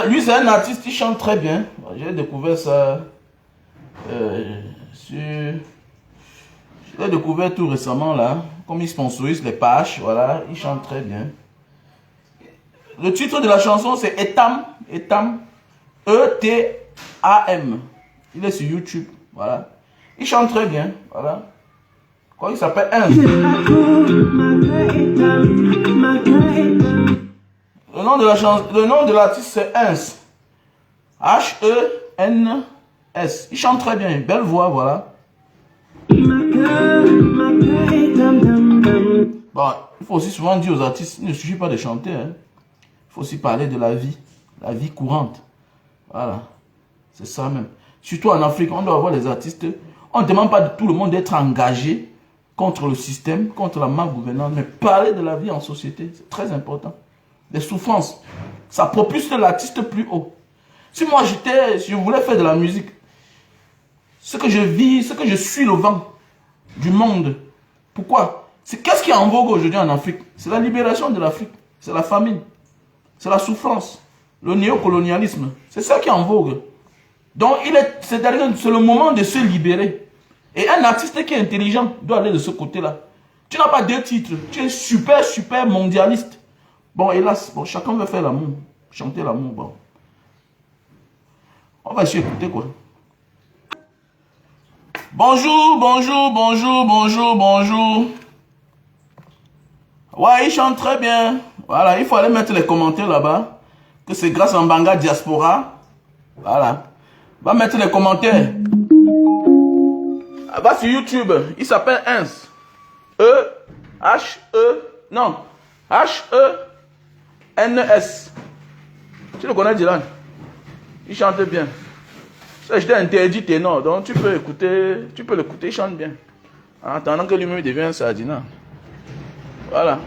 Lui, c'est un artiste, il chante très bien. J'ai découvert ça je l'ai découvert tout récemment là. Comme il sponsorise les pages, voilà, il chante très bien. Le titre de la chanson, c'est Etam. Etam. E-T-A-M. Il est sur YouTube, voilà. Il chante très bien, voilà. Quoi, il s'appelle le nom de l'artiste, c'est Ins. H-E-N-S. Il chante très bien, une belle voix, voilà. Bon, il faut aussi souvent dire aux artistes, il ne suffit pas de chanter, hein. Il faut aussi parler de la vie courante. Voilà, c'est ça même. Surtout en Afrique, on doit avoir les artistes. On ne demande pas de tout le monde d'être engagé contre le système, contre la malgouvernance, mais parler de la vie en société, c'est très important. Des souffrances, ça propulse l'artiste plus haut. Si moi je voulais faire de la musique, ce que je vis, ce que je suis le vent du monde. Pourquoi? Qu'est-ce qui est en vogue aujourd'hui en Afrique? C'est la libération de l'Afrique, c'est la famine, c'est la souffrance, le néocolonialisme. C'est ça qui est en vogue. Donc c'est le moment de se libérer. Et un artiste qui est intelligent doit aller de ce côté-là. Tu n'as pas deux titres, tu es super mondialiste. Bon, hélas, bon, chacun veut faire l'amour, chanter l'amour, bon. On va essayer d'écouter quoi. Bonjour. Ouais, il chante très bien. Voilà, il faut aller mettre les commentaires là-bas. Que c'est grâce à Mbanga Diaspora. Voilà. Va mettre les commentaires. Va sur YouTube. Il s'appelle Ins. H-E-N-S. Tu le connais, Dylan? Il chante bien. Je t'ai interdit ténor, donc tu peux l'écouter, il chante bien. En attendant que lui-même devienne Sardina. Voilà.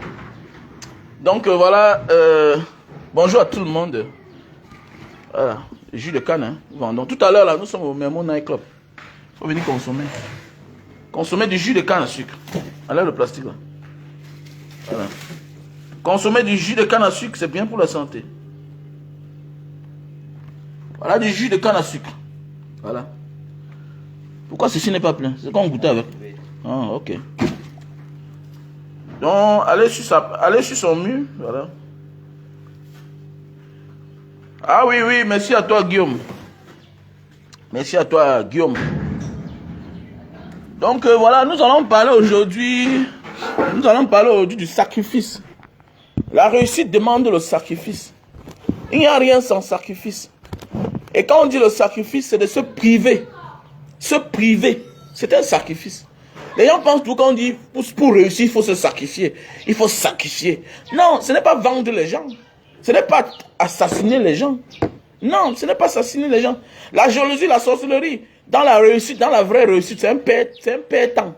Donc voilà, bonjour à tout le monde. Voilà, jus de canne, hein. Vendons. Tout à l'heure, là, nous sommes au Memo Night Club. Il faut venir consommer. Consommer du jus de canne à sucre. Enlève le plastique là. Voilà. Consommer du jus de canne à sucre, c'est bien pour la santé. Voilà du jus de canne à sucre. Voilà. Pourquoi ceci n'est pas plein? C'est qu'on goûtait avec. Ah, ok. Donc, allez sur son mur. Voilà. Ah oui, merci à toi, Guillaume. Merci à toi, Guillaume. Donc, voilà, nous allons parler aujourd'hui du sacrifice. La réussite demande le sacrifice. Il n'y a rien sans sacrifice. Et quand on dit le sacrifice, c'est de se priver. Se priver, c'est un sacrifice. Les gens pensent tout quand on dit pour réussir, il faut se sacrifier. Il faut sacrifier. Non, ce n'est pas vendre les gens. Ce n'est pas assassiner les gens. Non, ce n'est pas assassiner les gens. La jalousie, la sorcellerie, dans la réussite, dans la vraie réussite, c'est un père-temps.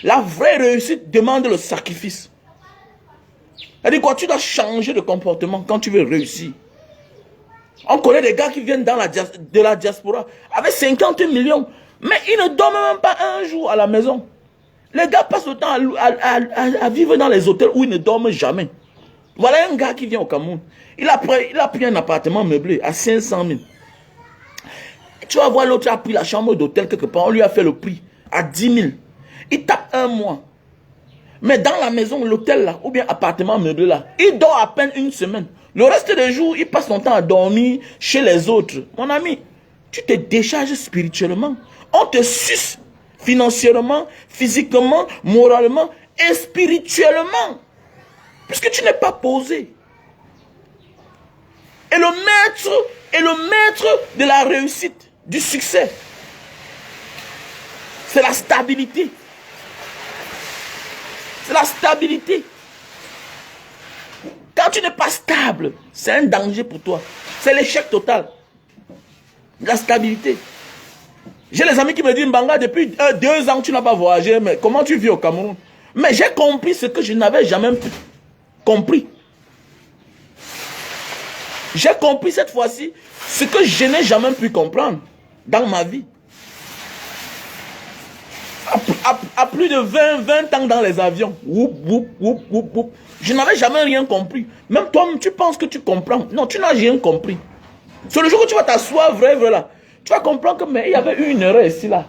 La vraie réussite demande le sacrifice. C'est-à-dire quoi? Tu dois changer de comportement quand tu veux réussir. On connaît des gars qui viennent de la diaspora avec 50 millions, mais ils ne dorment même pas un jour à la maison. Les gars passent le temps à vivre dans les hôtels où ils ne dorment jamais. Voilà un gars qui vient au Cameroun. Il a pris un appartement meublé à 500 000. Tu vas voir l'autre a pris la chambre d'hôtel quelque part. On lui a fait le prix à 10 000. Il tape un mois. Mais dans la maison, l'hôtel là, ou bien appartement meublé là, il dort à peine une semaine. Le reste des jours, il passe son temps à dormir chez les autres. Mon ami, tu te décharges spirituellement. On te suce financièrement, physiquement, moralement et spirituellement. Puisque tu n'es pas posé. Et le maître de la réussite, du succès, c'est la stabilité. C'est la stabilité. Quand tu n'es pas stable, c'est un danger pour toi. C'est l'échec total. La stabilité. J'ai les amis qui me disent, Mbanga, depuis 2 ans, tu n'as pas voyagé, mais comment tu vis au Cameroun? Mais j'ai compris ce que je n'avais jamais compris. J'ai compris cette fois-ci ce que je n'ai jamais pu comprendre dans ma vie. à plus de 20 ans dans les avions. Whoop, whoop, whoop, whoop, whoop. Je n'avais jamais rien compris. Même toi, tu penses que tu comprends. Non, tu n'as rien compris. C'est le jour où tu vas t'asseoir, vrai, là. Tu vas comprendre que mais il y avait eu une erreur ici, là.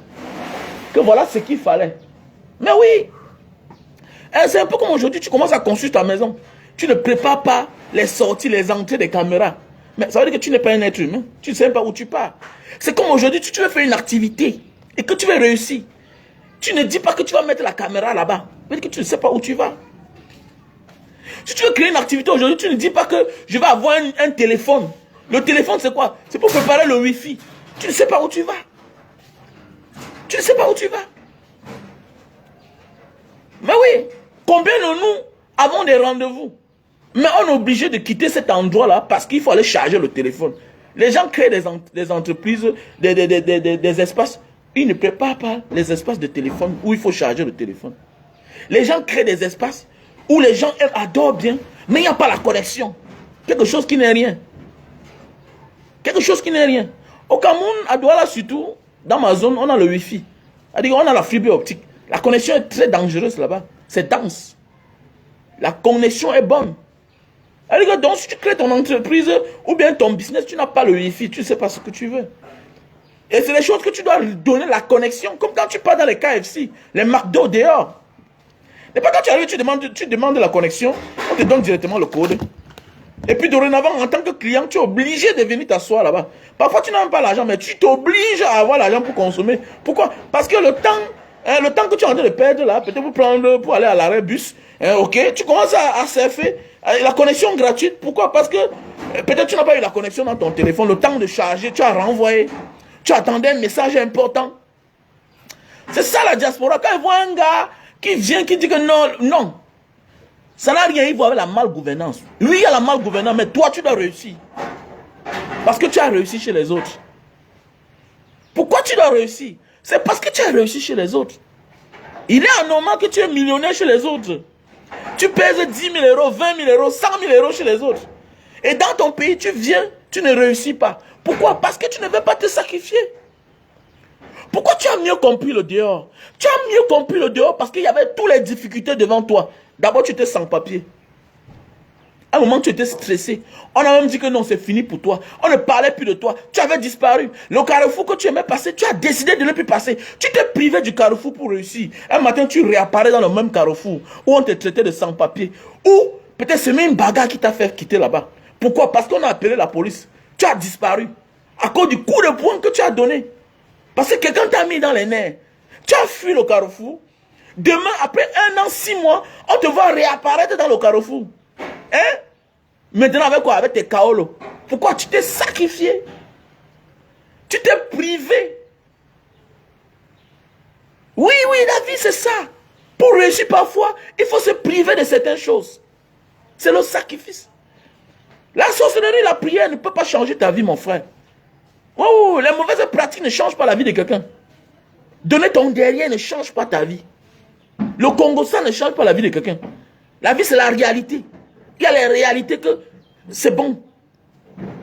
Que voilà ce qu'il fallait. Mais oui. C'est un peu comme aujourd'hui, tu commences à construire ta maison. Tu ne prépares pas les sorties, les entrées des caméras. Mais ça veut dire que tu n'es pas un être humain. Tu ne sais pas où tu pars. C'est comme aujourd'hui, tu veux faire une activité et que tu veux réussir. Tu ne dis pas que tu vas mettre la caméra là-bas. Ça veut dire que tu ne sais pas où tu vas. Si tu veux créer une activité aujourd'hui, tu ne dis pas que je vais avoir un téléphone. Le téléphone, c'est quoi? C'est pour préparer le Wi-Fi. Tu ne sais pas où tu vas. Tu ne sais pas où tu vas. Mais oui, combien de nous avons des rendez-vous? Mais on est obligé de quitter cet endroit-là parce qu'il faut aller charger le téléphone. Les gens créent des entreprises, des espaces. Ils ne préparent pas les espaces de téléphone où il faut charger le téléphone. Les gens créent des espaces où les gens adorent bien, mais il n'y a pas la connexion. Quelque chose qui n'est rien. Quelque chose qui n'est rien. Au Cameroun, à Douala surtout, dans ma zone, on a le Wi-Fi. C'est-à-dire on a la fibre optique. La connexion est très dangereuse là-bas. C'est dense. La connexion est bonne. Donc, si tu crées ton entreprise ou bien ton business, tu n'as pas le Wi-Fi, tu ne sais pas ce que tu veux. Et c'est les choses que tu dois donner la connexion. Comme quand tu pars dans les KFC, les McDo dehors. Et pas quand tu arrives, tu demandes la connexion, on te donne directement le code. Et puis dorénavant, en tant que client, tu es obligé de venir t'asseoir là-bas. Parfois, tu n'as même pas l'argent, mais tu t'obliges à avoir l'argent pour consommer. Pourquoi? Parce que le temps que tu es en train de perdre là, peut-être pour aller à l'arrêt bus, ok, tu commences à surfer. La connexion gratuite, pourquoi? Parce que peut-être tu n'as pas eu la connexion dans ton téléphone, le temps de charger, tu as renvoyé, tu attendais un message important. C'est ça la diaspora. Quand ils voient un gars qui vient, qui dit que non, ça n'a rien à voir avec la malgouvernance. Oui, il y a la malgouvernance, mais toi, tu dois réussir. Parce que tu as réussi chez les autres. Pourquoi tu dois réussir? C'est parce que tu as réussi chez les autres. Il est anormal que tu es millionnaire chez les autres. Tu pèses 10 000 euros, 20 000 euros, 100 000 euros chez les autres. Et dans ton pays, tu viens, tu ne réussis pas. Pourquoi? Parce que tu ne veux pas te sacrifier. Pourquoi tu as mieux compris le dehors? Tu as mieux compris le dehors parce qu'il y avait toutes les difficultés devant toi. D'abord, tu étais sans papier. À un moment, tu étais stressé. On a même dit que non, c'est fini pour toi. On ne parlait plus de toi. Tu avais disparu. Le carrefour que tu aimais passer, tu as décidé de ne plus passer. Tu t'es privé du carrefour pour réussir. Un matin, tu réapparais dans le même carrefour où on te traitait de sans-papier. Ou peut-être c'est même une bagarre qui t'a fait quitter là-bas. Pourquoi? Parce qu'on a appelé la police. Tu as disparu. À cause du coup de poing que tu as donné. Parce que quelqu'un t'a mis dans les nerfs. Tu as fui le carrefour. Demain, après 1 an, 6 mois, on te voit réapparaître dans le carrefour. Hein? Maintenant, avec quoi? Avec tes kaolos. Pourquoi? Tu t'es sacrifié. Tu t'es privé. Oui, la vie, c'est ça. Pour réussir parfois, il faut se priver de certaines choses. C'est le sacrifice. La sorcellerie, la prière ne peut pas changer ta vie, mon frère. Oh, les mauvaises pratiques ne changent pas la vie de quelqu'un. Donner ton derrière ne change pas ta vie. Le Congo, ça ne change pas la vie de quelqu'un. La vie, c'est la réalité. Il y a les réalités que c'est bon.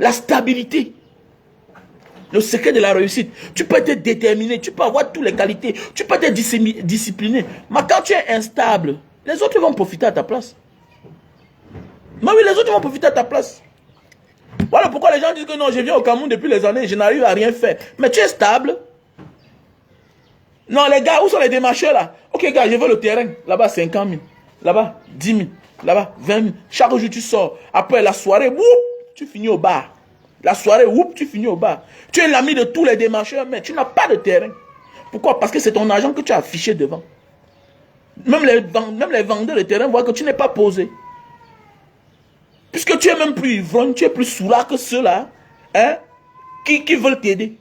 La stabilité. Le secret de la réussite. Tu peux être déterminé, tu peux avoir toutes les qualités, tu peux être discipliné. Mais quand tu es instable, les autres vont profiter à ta place. Mais oui, les autres vont profiter à ta place. Voilà pourquoi les gens disent que non, je viens au Cameroun depuis les années, je n'arrive à rien faire. Mais tu es stable. Non, les gars, où sont les démarcheurs là? Ok, gars, je veux le terrain. Là-bas, 50 000. Là-bas, 10 000. Là-bas, 20 000. Chaque jour, tu sors. Après la soirée, whoop, tu finis au bar. La soirée, whoop, tu finis au bar. Tu es l'ami de tous les démarcheurs, mais tu n'as pas de terrain. Pourquoi? Parce que c'est ton argent que tu as affiché devant. Même les vendeurs de terrain voient que tu n'es pas posé. Puisque tu es même plus ivrogne, tu es plus soulard que ceux-là, hein, qui veulent t'aider.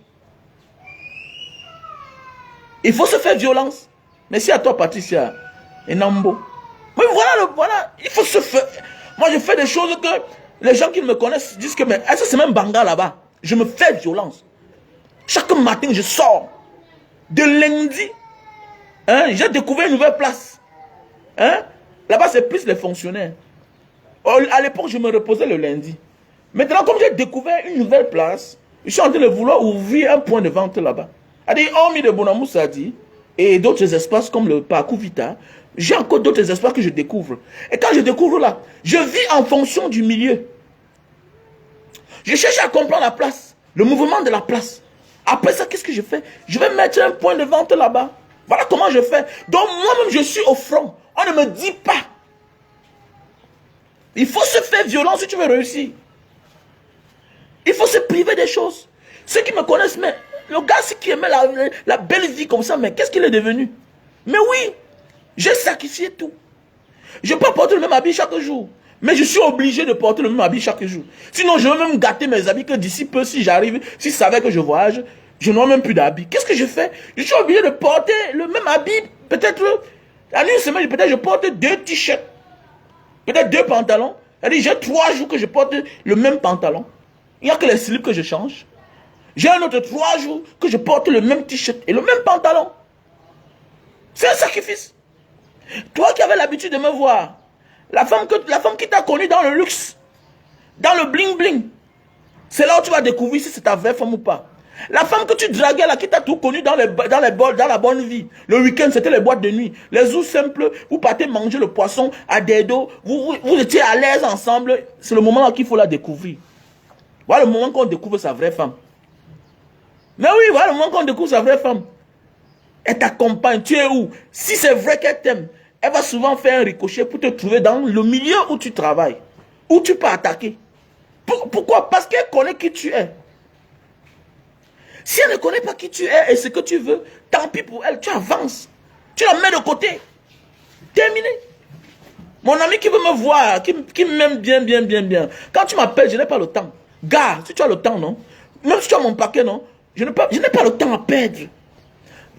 Il faut se faire violence. Merci à toi, Patricia. Et Nambo. Mais voilà, il faut se faire. Moi, je fais des choses que les gens qui me connaissent disent que, mais est-ce que c'est même Banga là-bas? Je me fais violence. Chaque matin, je sors. De lundi, hein, j'ai découvert une nouvelle place. Hein? Là-bas, c'est plus les fonctionnaires. À l'époque, je me reposais le lundi. Maintenant, comme j'ai découvert une nouvelle place, je suis en train de vouloir ouvrir un point de vente là-bas. A dit, hormis de Bonamou Sadi, et d'autres espaces comme le parcours Vita, j'ai encore d'autres espaces que je découvre. Et quand je découvre là, je vis en fonction du milieu. Je cherche à comprendre la place, le mouvement de la place. Après ça, qu'est-ce que je fais? Je vais mettre un point de vente là-bas. Voilà comment je fais. Donc moi-même, je suis au front. On ne me dit pas. Il faut se faire violence si tu veux réussir. Il faut se priver des choses. Ceux qui me connaissent, mais le gars qui aimait la belle vie comme ça, mais qu'est-ce qu'il est devenu? Mais oui, j'ai sacrifié tout. Je peux porter le même habit chaque jour. Mais je suis obligé de porter le même habit chaque jour. Sinon, je vais même gâter mes habits que d'ici peu, si j'arrive, si je savais que je voyage, je n'aurai même plus d'habits. Qu'est-ce que je fais? Je suis obligé de porter le même habit. Peut-être, en une semaine, peut-être je porte 2 t-shirts. Peut-être 2 pantalons. C'est-à-dire, j'ai 3 jours que je porte le même pantalon. Il n'y a que les slips que je change. J'ai un autre 3 jours que je porte le même t-shirt et le même pantalon. C'est un sacrifice. Toi qui avais l'habitude de me voir, la femme qui t'a connu dans le luxe, dans le bling-bling, c'est là où tu vas découvrir si c'est ta vraie femme ou pas. La femme que tu draguais là, qui t'a tout connu dans la bonne vie. Le week-end, c'était les boîtes de nuit. Les jours simples, vous partez manger le poisson à des dos. Vous étiez à l'aise ensemble. C'est le moment là qu'il faut la découvrir. Voilà le moment qu'on découvre sa vraie femme. Mais oui, voilà le moment qu'on découvre sa vraie femme. Elle t'accompagne. Tu es où? Si c'est vrai qu'elle t'aime, elle va souvent faire un ricochet pour te trouver dans le milieu où tu travailles. Où tu peux attaquer. Pourquoi? Parce qu'elle connaît qui tu es. Si elle ne connaît pas qui tu es et ce que tu veux, tant pis pour elle, tu avances. Tu la mets de côté. Terminé. Mon ami qui veut me voir, qui m'aime bien. Quand tu m'appelles, je n'ai pas le temps. Gars, si tu as le temps, non? Même si tu as mon paquet, non? Je n'ai pas le temps à perdre.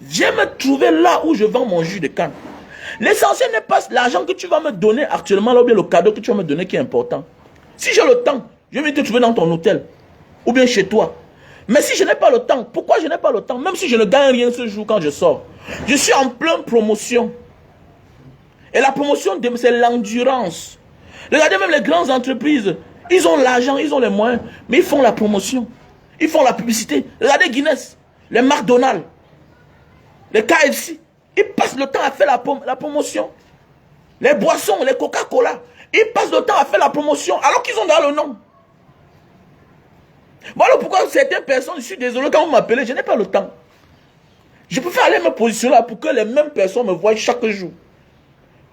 Viens me trouver là où je vends mon jus de canne. L'essentiel n'est pas l'argent que tu vas me donner actuellement, là, ou bien le cadeau que tu vas me donner qui est important. Si j'ai le temps, je vais te trouver dans ton hôtel. Ou bien chez toi. Mais si je n'ai pas le temps, pourquoi je n'ai pas le temps? Même si je ne gagne rien ce jour quand je sors. Je suis en pleine promotion. Et la promotion, c'est l'endurance. Regardez même les grandes entreprises. Ils ont l'argent, ils ont les moyens. Mais ils font la promotion. Ils font la publicité. Regardez Guinness, les McDonald's, les KFC. Ils passent le temps à faire la promotion. Les boissons, les Coca-Cola. Ils passent le temps à faire la promotion alors qu'ils ont dans le nom. Voilà pourquoi certaines personnes, je suis désolé quand vous m'appelez, je n'ai pas le temps. Je préfère aller me positionner là pour que les mêmes personnes me voient chaque jour.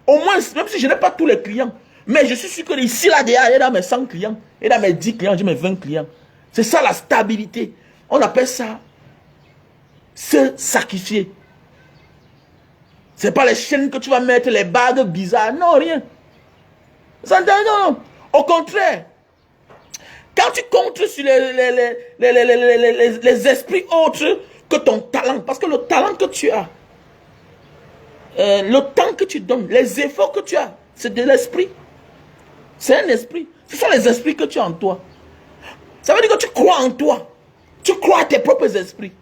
Au moins, même si je n'ai pas tous les clients, mais je suis sûr que ici, là, derrière, il y a dans mes 100 clients, et dans mes 10 clients, j'ai mes 20 clients. C'est ça la stabilité. On appelle ça se sacrifier. Ce n'est pas les chaînes que tu vas mettre, les bagues bizarres, non, rien. Ça, non. Au contraire, quand tu comptes sur les esprits autres que ton talent, parce que le talent que tu as, le temps que tu donnes, les efforts que tu as, c'est de l'esprit. C'est un esprit. Ce sont les esprits que tu as en toi. Ça veut dire que tu crois en toi. Tu crois à tes propres esprits,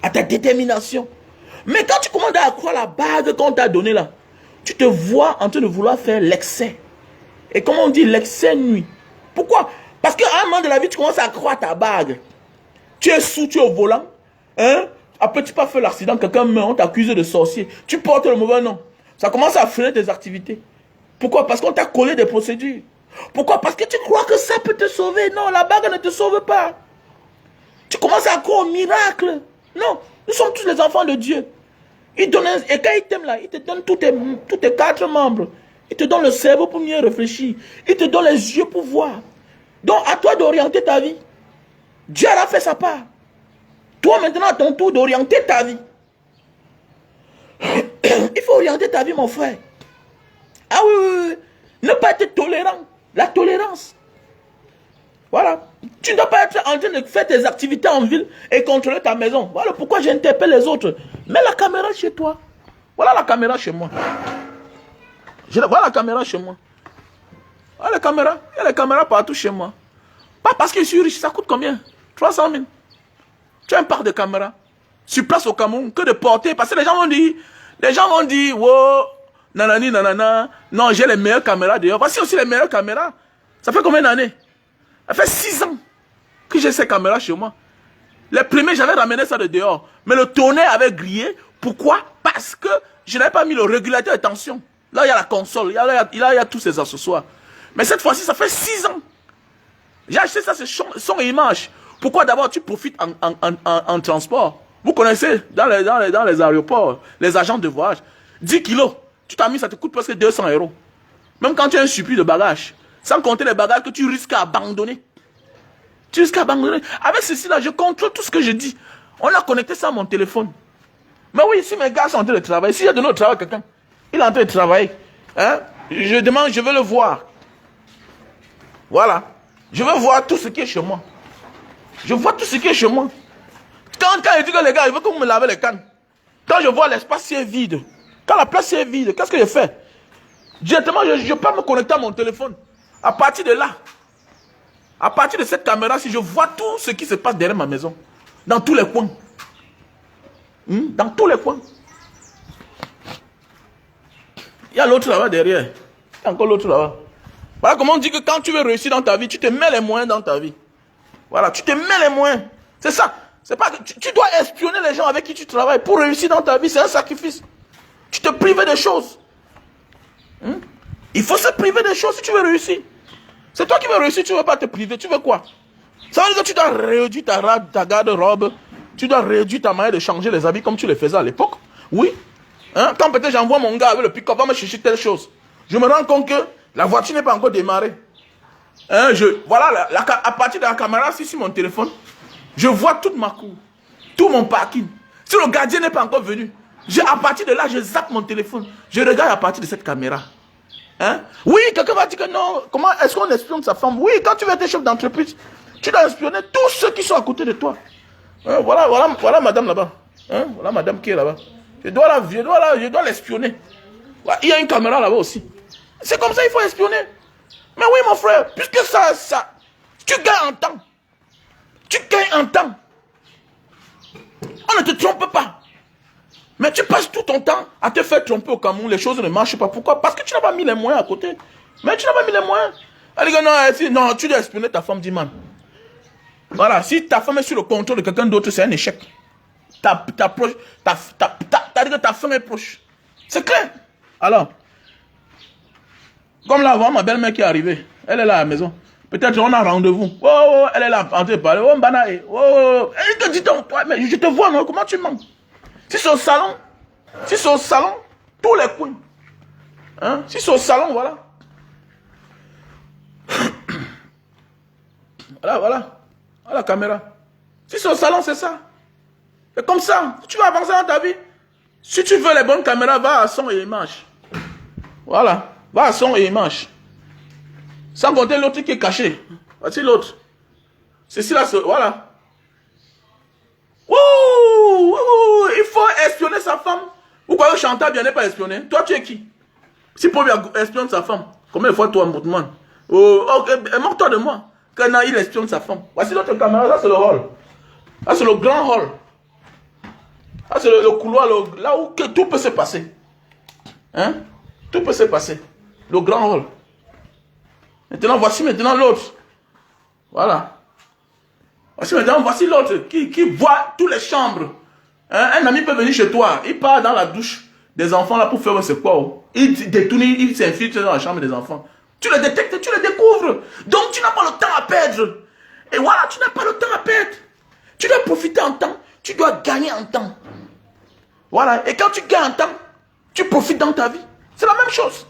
à ta détermination. Mais quand tu commences à croire la bague qu'on t'a donnée là, tu te vois en train de vouloir faire l'excès. Et comme on dit, l'excès nuit. Pourquoi? Parce qu'à un moment de la vie, tu commences à croire ta bague. Tu es sous, tu es au volant. Hein? Après, tu peux faire l'accident, quelqu'un meurt, on t'accuse de sorcier. Tu portes le mauvais nom. Ça commence à freiner tes activités. Pourquoi? Parce qu'on t'a collé des procédures. Pourquoi? Parce que tu crois que ça peut te sauver. Non, la bague ne te sauve pas. Tu commences à croire au miracle. Non, nous sommes tous les enfants de Dieu. Et quand il t'aime là, il te donne tous tes 4 membres. Il te donne le cerveau pour mieux réfléchir. Il te donne les yeux pour voir. Donc, à toi d'orienter ta vie. Dieu a fait sa part. Toi, maintenant, à ton tour d'orienter ta vie. Il faut orienter ta vie, mon frère. Ah oui. Ne pas être tolérant. La tolérance. Voilà. Tu ne dois pas être en train de faire tes activités en ville et contrôler ta maison. Voilà pourquoi j'interpelle les autres. Mets la caméra chez toi. Voilà la caméra chez moi. Voilà la caméra chez moi. Voilà la caméra. Il y a les caméras partout chez moi. Pas parce que je suis riche. Ça coûte combien? 300 000. Tu as un parc de caméras. Sur place au Cameroun. Que de porter. Parce que les gens vont dire, wow, nanani, nanana. Non, j'ai les meilleures caméras dehors. Voici aussi les meilleures caméras. Ça fait combien d'années? Ça fait 6 ans que j'ai ces caméras chez moi. Les premiers, j'avais ramené ça de dehors. Mais le tonnerre avait grillé. Pourquoi? parce que je n'avais pas mis le régulateur de tension. Là, il y a la console, il y a tous ces accessoires. Mais cette fois-ci, ça fait 6 ans. J'ai acheté ça, c'est son et image. Pourquoi d'abord tu profites en transport? Vous connaissez, dans les aéroports, les agents de voyage, 10 kilos, tu t'as mis, ça te coûte presque 200 €. Même quand tu as un surplus de bagages. Sans compter les bagages que tu risques à abandonner. Tu risques à abandonner. Avec ceci là, je contrôle tout ce que je dis. On a connecté ça à mon téléphone. Mais oui, si mes gars sont en train de travailler, si j'ai donné au travail à quelqu'un, il est en train de travailler. Hein? Je demande, je veux le voir. Voilà. Je veux voir tout ce qui est chez moi. Je vois tout ce qui est chez moi. Quand il dit que les gars, il veut que vous me lavez les cannes. Quand je vois l'espace qui est vide, quand la place est vide, qu'est-ce que je fais? Directement, je peux me connecter à mon téléphone. À partir de là, à partir de cette caméra, si je vois tout ce qui se passe derrière ma maison, dans tous les coins. Dans tous les coins. Il y a l'autre là-bas derrière. Il y a encore l'autre là-bas. Voilà comment on dit que quand tu veux réussir dans ta vie, tu te mets les moyens dans ta vie. Voilà, tu te mets les moyens. C'est ça. C'est pas que tu dois espionner les gens avec qui tu travailles pour réussir dans ta vie. C'est un sacrifice. Tu te prives des choses. Il faut se priver des choses si tu veux réussir. C'est toi qui veux réussir, tu ne veux pas te priver. Tu veux quoi? Ça veut dire que tu dois réduire ta garde-robe. Tu dois réduire ta manière de changer les habits comme tu les faisais à l'époque. Oui. Quand peut-être j'envoie mon gars avec le pick-up, va me chercher telle chose. Je me rends compte que la voiture n'est pas encore démarrée. Voilà, à partir de la caméra, sur mon téléphone, je vois toute ma cour, tout mon parking. Si le gardien n'est pas encore venu, à partir de là, je zappe mon téléphone. Je regarde à partir de cette caméra. Oui, quelqu'un va dire que non. Comment est-ce qu'on espionne sa femme? Oui, quand tu veux être chef d'entreprise, tu dois espionner tous ceux qui sont à côté de toi. Voilà madame là-bas. Voilà madame qui est là-bas. Je dois l'espionner. Il y a une caméra là-bas aussi. C'est comme ça, il faut espionner. Mais oui, mon frère, puisque tu gagnes en temps. Tu gagnes en temps. On ne te trompe pas. Mais tu passes tout ton temps à te faire tromper au Cameroun. Les choses ne marchent pas. Pourquoi? Parce que tu n'as pas mis les moyens à côté. Mais tu n'as pas mis les moyens. Elle dit non, tu dois espionner ta femme, dit man. Voilà, si ta femme est sur le contrôle de quelqu'un d'autre, c'est un échec. Ta femme est proche. C'est clair. Alors, comme là, ma belle-mère qui est arrivée. Elle est là à la maison. Peut-être on a rendez-vous. Oh, elle est là en train de parler. Oh, Mbanae. Oh, elle te dit donc, toi, mais je te vois, non? Comment tu mens? Si c'est au salon, tous les coins. Si c'est au salon, voilà. Voilà la caméra. Si c'est au salon, c'est ça. C'est comme ça. Si tu veux avancer dans ta vie, si tu veux les bonnes caméras, va à son et image. Voilà. Va à son et image. Sans compter l'autre qui est caché. Voici l'autre. Ceci là, voilà. Il faut espionner sa femme. Vous croyez que Chantal bien n'est pas espionné? Toi, tu es qui? Si Paul espionne sa femme, combien de fois toi, Moutman? Moque-toi de moi. Quand il espionne sa femme. Voici notre caméra, ça c'est le hall. Là c'est le grand hall. Là c'est le couloir, là où tout peut se passer. Tout peut se passer. Le grand hall. Maintenant, voici maintenant l'autre. Voilà. Voici l'autre qui voit toutes les chambres. Un ami peut venir chez toi, il part dans la douche des enfants là pour faire ce quoi. Il détourne, il s'infiltre dans la chambre des enfants. Tu le détectes, tu le découvres. Donc tu n'as pas le temps à perdre. Et voilà, tu n'as pas le temps à perdre. Tu dois profiter en temps, tu dois gagner en temps. Voilà, et quand tu gagnes en temps, tu profites dans ta vie. C'est la même chose.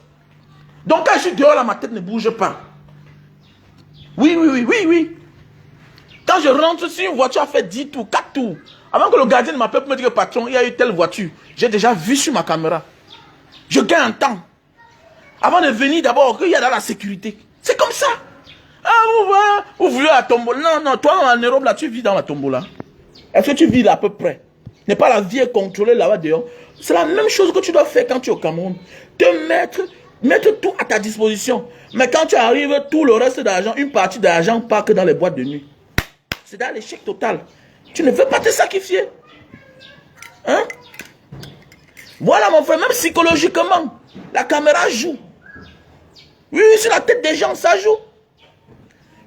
Donc quand je suis dehors là, ma tête ne bouge pas. Oui. Quand je rentre sur une voiture, a fait 10 tours, 4 tours. Avant que le gardien m'appelle pour me dire que patron, il y a eu telle voiture. J'ai déjà vu sur ma caméra. Je gagne en temps. Avant de venir d'abord, il y a dans la sécurité. C'est comme ça. Vous voulez la tombola? Non, toi en Europe là, tu vis dans la tombola. Est-ce que tu vis là à peu près? N'est pas la vie est contrôlée là-bas dehors. C'est la même chose que tu dois faire quand tu es au Cameroun. Mettre tout à ta disposition. Mais quand tu arrives, tout le reste d'argent, une partie d'argent part que dans les boîtes de nuit. C'est dans l'échec total. Tu ne veux pas te sacrifier. Voilà mon frère, même psychologiquement, la caméra joue. Oui, sur la tête des gens, ça joue.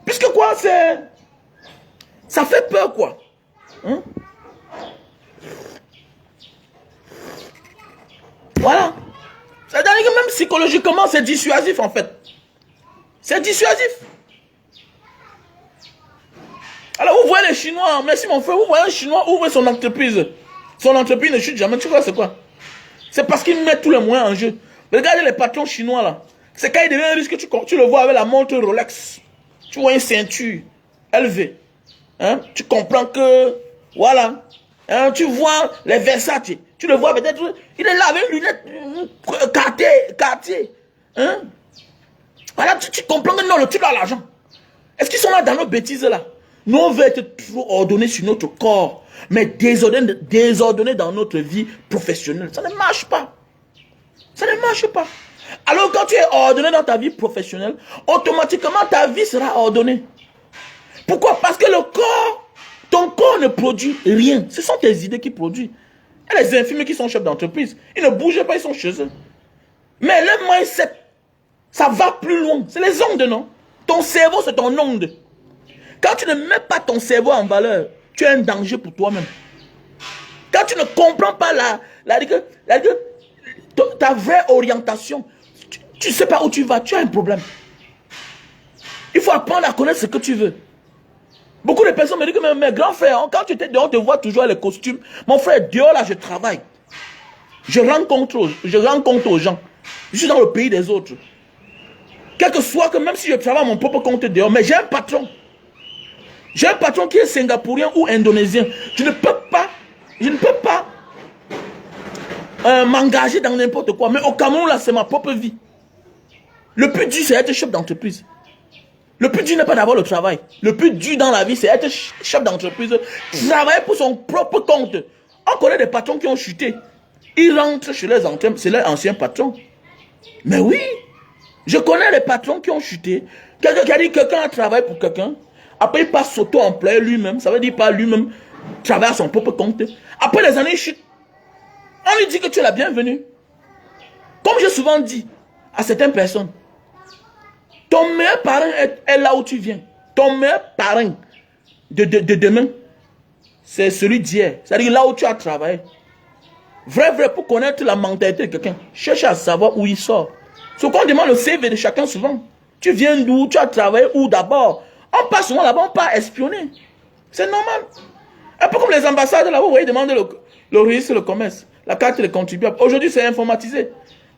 Puisque quoi, ça fait peur quoi. Voilà. C'est-à-dire que même psychologiquement, c'est dissuasif en fait. C'est dissuasif. Alors vous voyez les Chinois, merci mon frère, vous voyez un Chinois ouvre son entreprise. Son entreprise ne chute jamais. Tu vois c'est quoi? C'est parce qu'il met tous les moyens en jeu. Regardez les patrons chinois là. C'est quand il devient riche que tu le vois avec la montre Rolex. Tu vois une ceinture élevée. Hein? Tu comprends que, voilà. Hein? Tu vois les Versace. Tu le vois peut-être, il est là avec une lunette Cartier. Hein? Voilà, tu comprends que non, le type a l'argent. Est-ce qu'ils sont là dans nos bêtises là? Nous, on veut être trop ordonnés sur notre corps, mais désordonnés dans notre vie professionnelle. Ça ne marche pas. Ça ne marche pas. Alors quand tu es ordonné dans ta vie professionnelle, automatiquement ta vie sera ordonnée. Pourquoi? Parce que le corps, ton corps ne produit rien. Ce sont tes idées qui produisent. Et les infirmiers qui sont chefs d'entreprise, ils ne bougent pas, ils sont chez eux. Mais le mindset, ça va plus loin. C'est les ondes, non? Ton cerveau, c'est ton onde. Quand tu ne mets pas ton cerveau en valeur, tu es un danger pour toi-même. Quand tu ne comprends pas ta vraie orientation, tu ne sais pas où tu vas, tu as un problème. Il faut apprendre à connaître ce que tu veux. Beaucoup de personnes me disent que mes grands frères, quand tu étais dehors, on te voit toujours les costumes. Mon frère, dehors là, je travaille. Je rencontre aux gens. Je suis dans le pays des autres. Quel que soit que même si je travaille à mon propre compte dehors, mais j'ai un patron. J'ai un patron qui est singapourien ou indonésien. Je ne peux pas m'engager dans n'importe quoi. Mais au Cameroun, là, c'est ma propre vie. Le plus dur, c'est être chef d'entreprise. Le plus dur n'est pas d'avoir le travail. Le plus dur dans la vie, c'est être chef d'entreprise. Travailler pour son propre compte. On connaît des patrons qui ont chuté. Ils rentrent chez leurs anciens patrons. Mais oui, je connais les patrons qui ont chuté. Quelqu'un qui a dit que quelqu'un a travaillé pour quelqu'un. Après, il passe s'auto-employer lui-même. Ça veut dire pas lui-même travailler à son propre compte. Après les années, il chute. On lui dit que tu es la bienvenue. Comme j'ai souvent dit à certaines personnes, ton meilleur parrain est là où tu viens. Ton meilleur parrain de demain, c'est celui d'hier. C'est-à-dire là où tu as travaillé. Vrai, pour connaître la mentalité de quelqu'un, cherche à savoir où il sort. Ce qu'on demande le CV de chacun souvent. Tu viens d'où? Tu as travaillé où d'abord? On passe souvent là-bas, on part espionner. C'est normal. Un peu comme les ambassades là, vous voyez, demander le registre de commerce, la carte de contribuable. Aujourd'hui, c'est informatisé.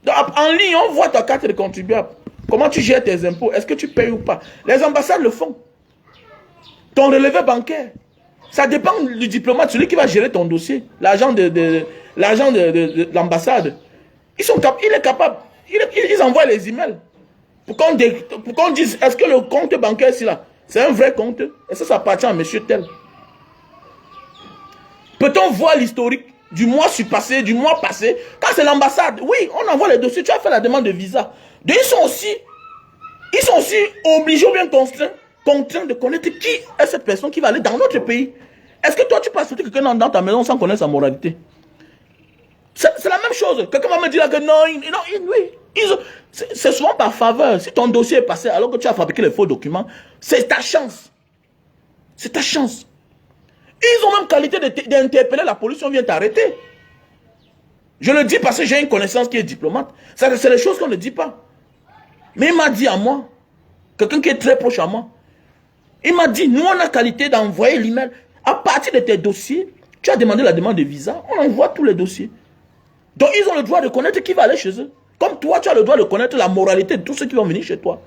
Donc, en ligne, on voit ta carte de contribuable. Comment tu gères tes impôts? Est-ce que tu payes ou pas? Les ambassades le font. Ton relevé bancaire. Ça dépend du diplomate, celui qui va gérer ton dossier. L'agent de l'ambassade. Il est capable. Ils envoient les emails. Pour qu'on dise, est-ce que le compte bancaire ici là, c'est un vrai compte? Est-ce que ça appartient à monsieur tel? Peut-on voir l'historique du mois passé, du mois passé? Quand c'est l'ambassade, oui, on envoie les dossiers, tu as fait la demande de visa. Donc ils sont aussi obligés ou bien contraints de connaître qui est cette personne qui va aller dans notre pays. Est-ce que toi tu peux accepter quelqu'un dans ta maison sans connaître sa moralité? C'est la même chose. Quelqu'un va me dire que non, oui. C'est souvent par faveur. Si ton dossier est passé alors que tu as fabriqué les faux documents, c'est ta chance. C'est ta chance. Ils ont même qualité d'interpeller la police, on vient t'arrêter. Je le dis parce que j'ai une connaissance qui est diplomate. C'est les choses qu'on ne dit pas. Mais il m'a dit à moi, quelqu'un qui est très proche à moi, il m'a dit, nous on a qualité d'envoyer l'email. À partir de tes dossiers, tu as demandé la demande de visa, on envoie tous les dossiers. Donc ils ont le droit de connaître qui va aller chez eux. Comme toi, tu as le droit de connaître la moralité de tous ceux qui vont venir chez toi.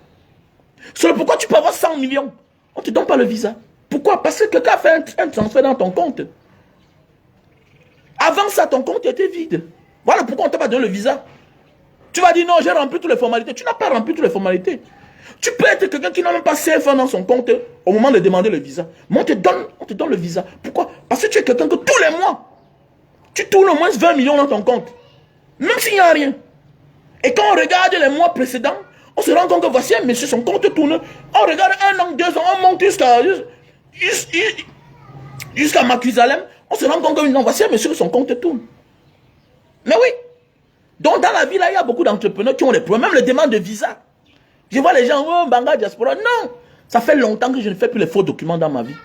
C'est pourquoi tu peux avoir 100 millions. On ne te donne pas le visa. Pourquoi? Parce que quelqu'un a fait un transfert dans ton compte. Avant ça, ton compte était vide. Voilà pourquoi on ne t'a pas donné le visa. Tu vas dire non, j'ai rempli toutes les formalités. Tu n'as pas rempli toutes les formalités. Tu peux être quelqu'un qui n'a même pas CFA dans son compte au moment de demander le visa. Mais on te donne le visa. Pourquoi? Parce que tu es quelqu'un que tous les mois, tu tournes au moins 20 millions dans ton compte. Même s'il n'y a rien. Et quand on regarde les mois précédents, on se rend compte que voici un monsieur, son compte tourne. On regarde 1 an, 2 ans, on monte jusqu'à Mathusalem. On se rend compte que non, voici un monsieur, son compte tourne. Mais oui. Donc dans la vie, là, il y a beaucoup d'entrepreneurs qui ont des problèmes, même les demandes de visa. Je vois les gens, oh, Banga Diaspora. Non, ça fait longtemps que je ne fais plus les faux documents dans ma vie.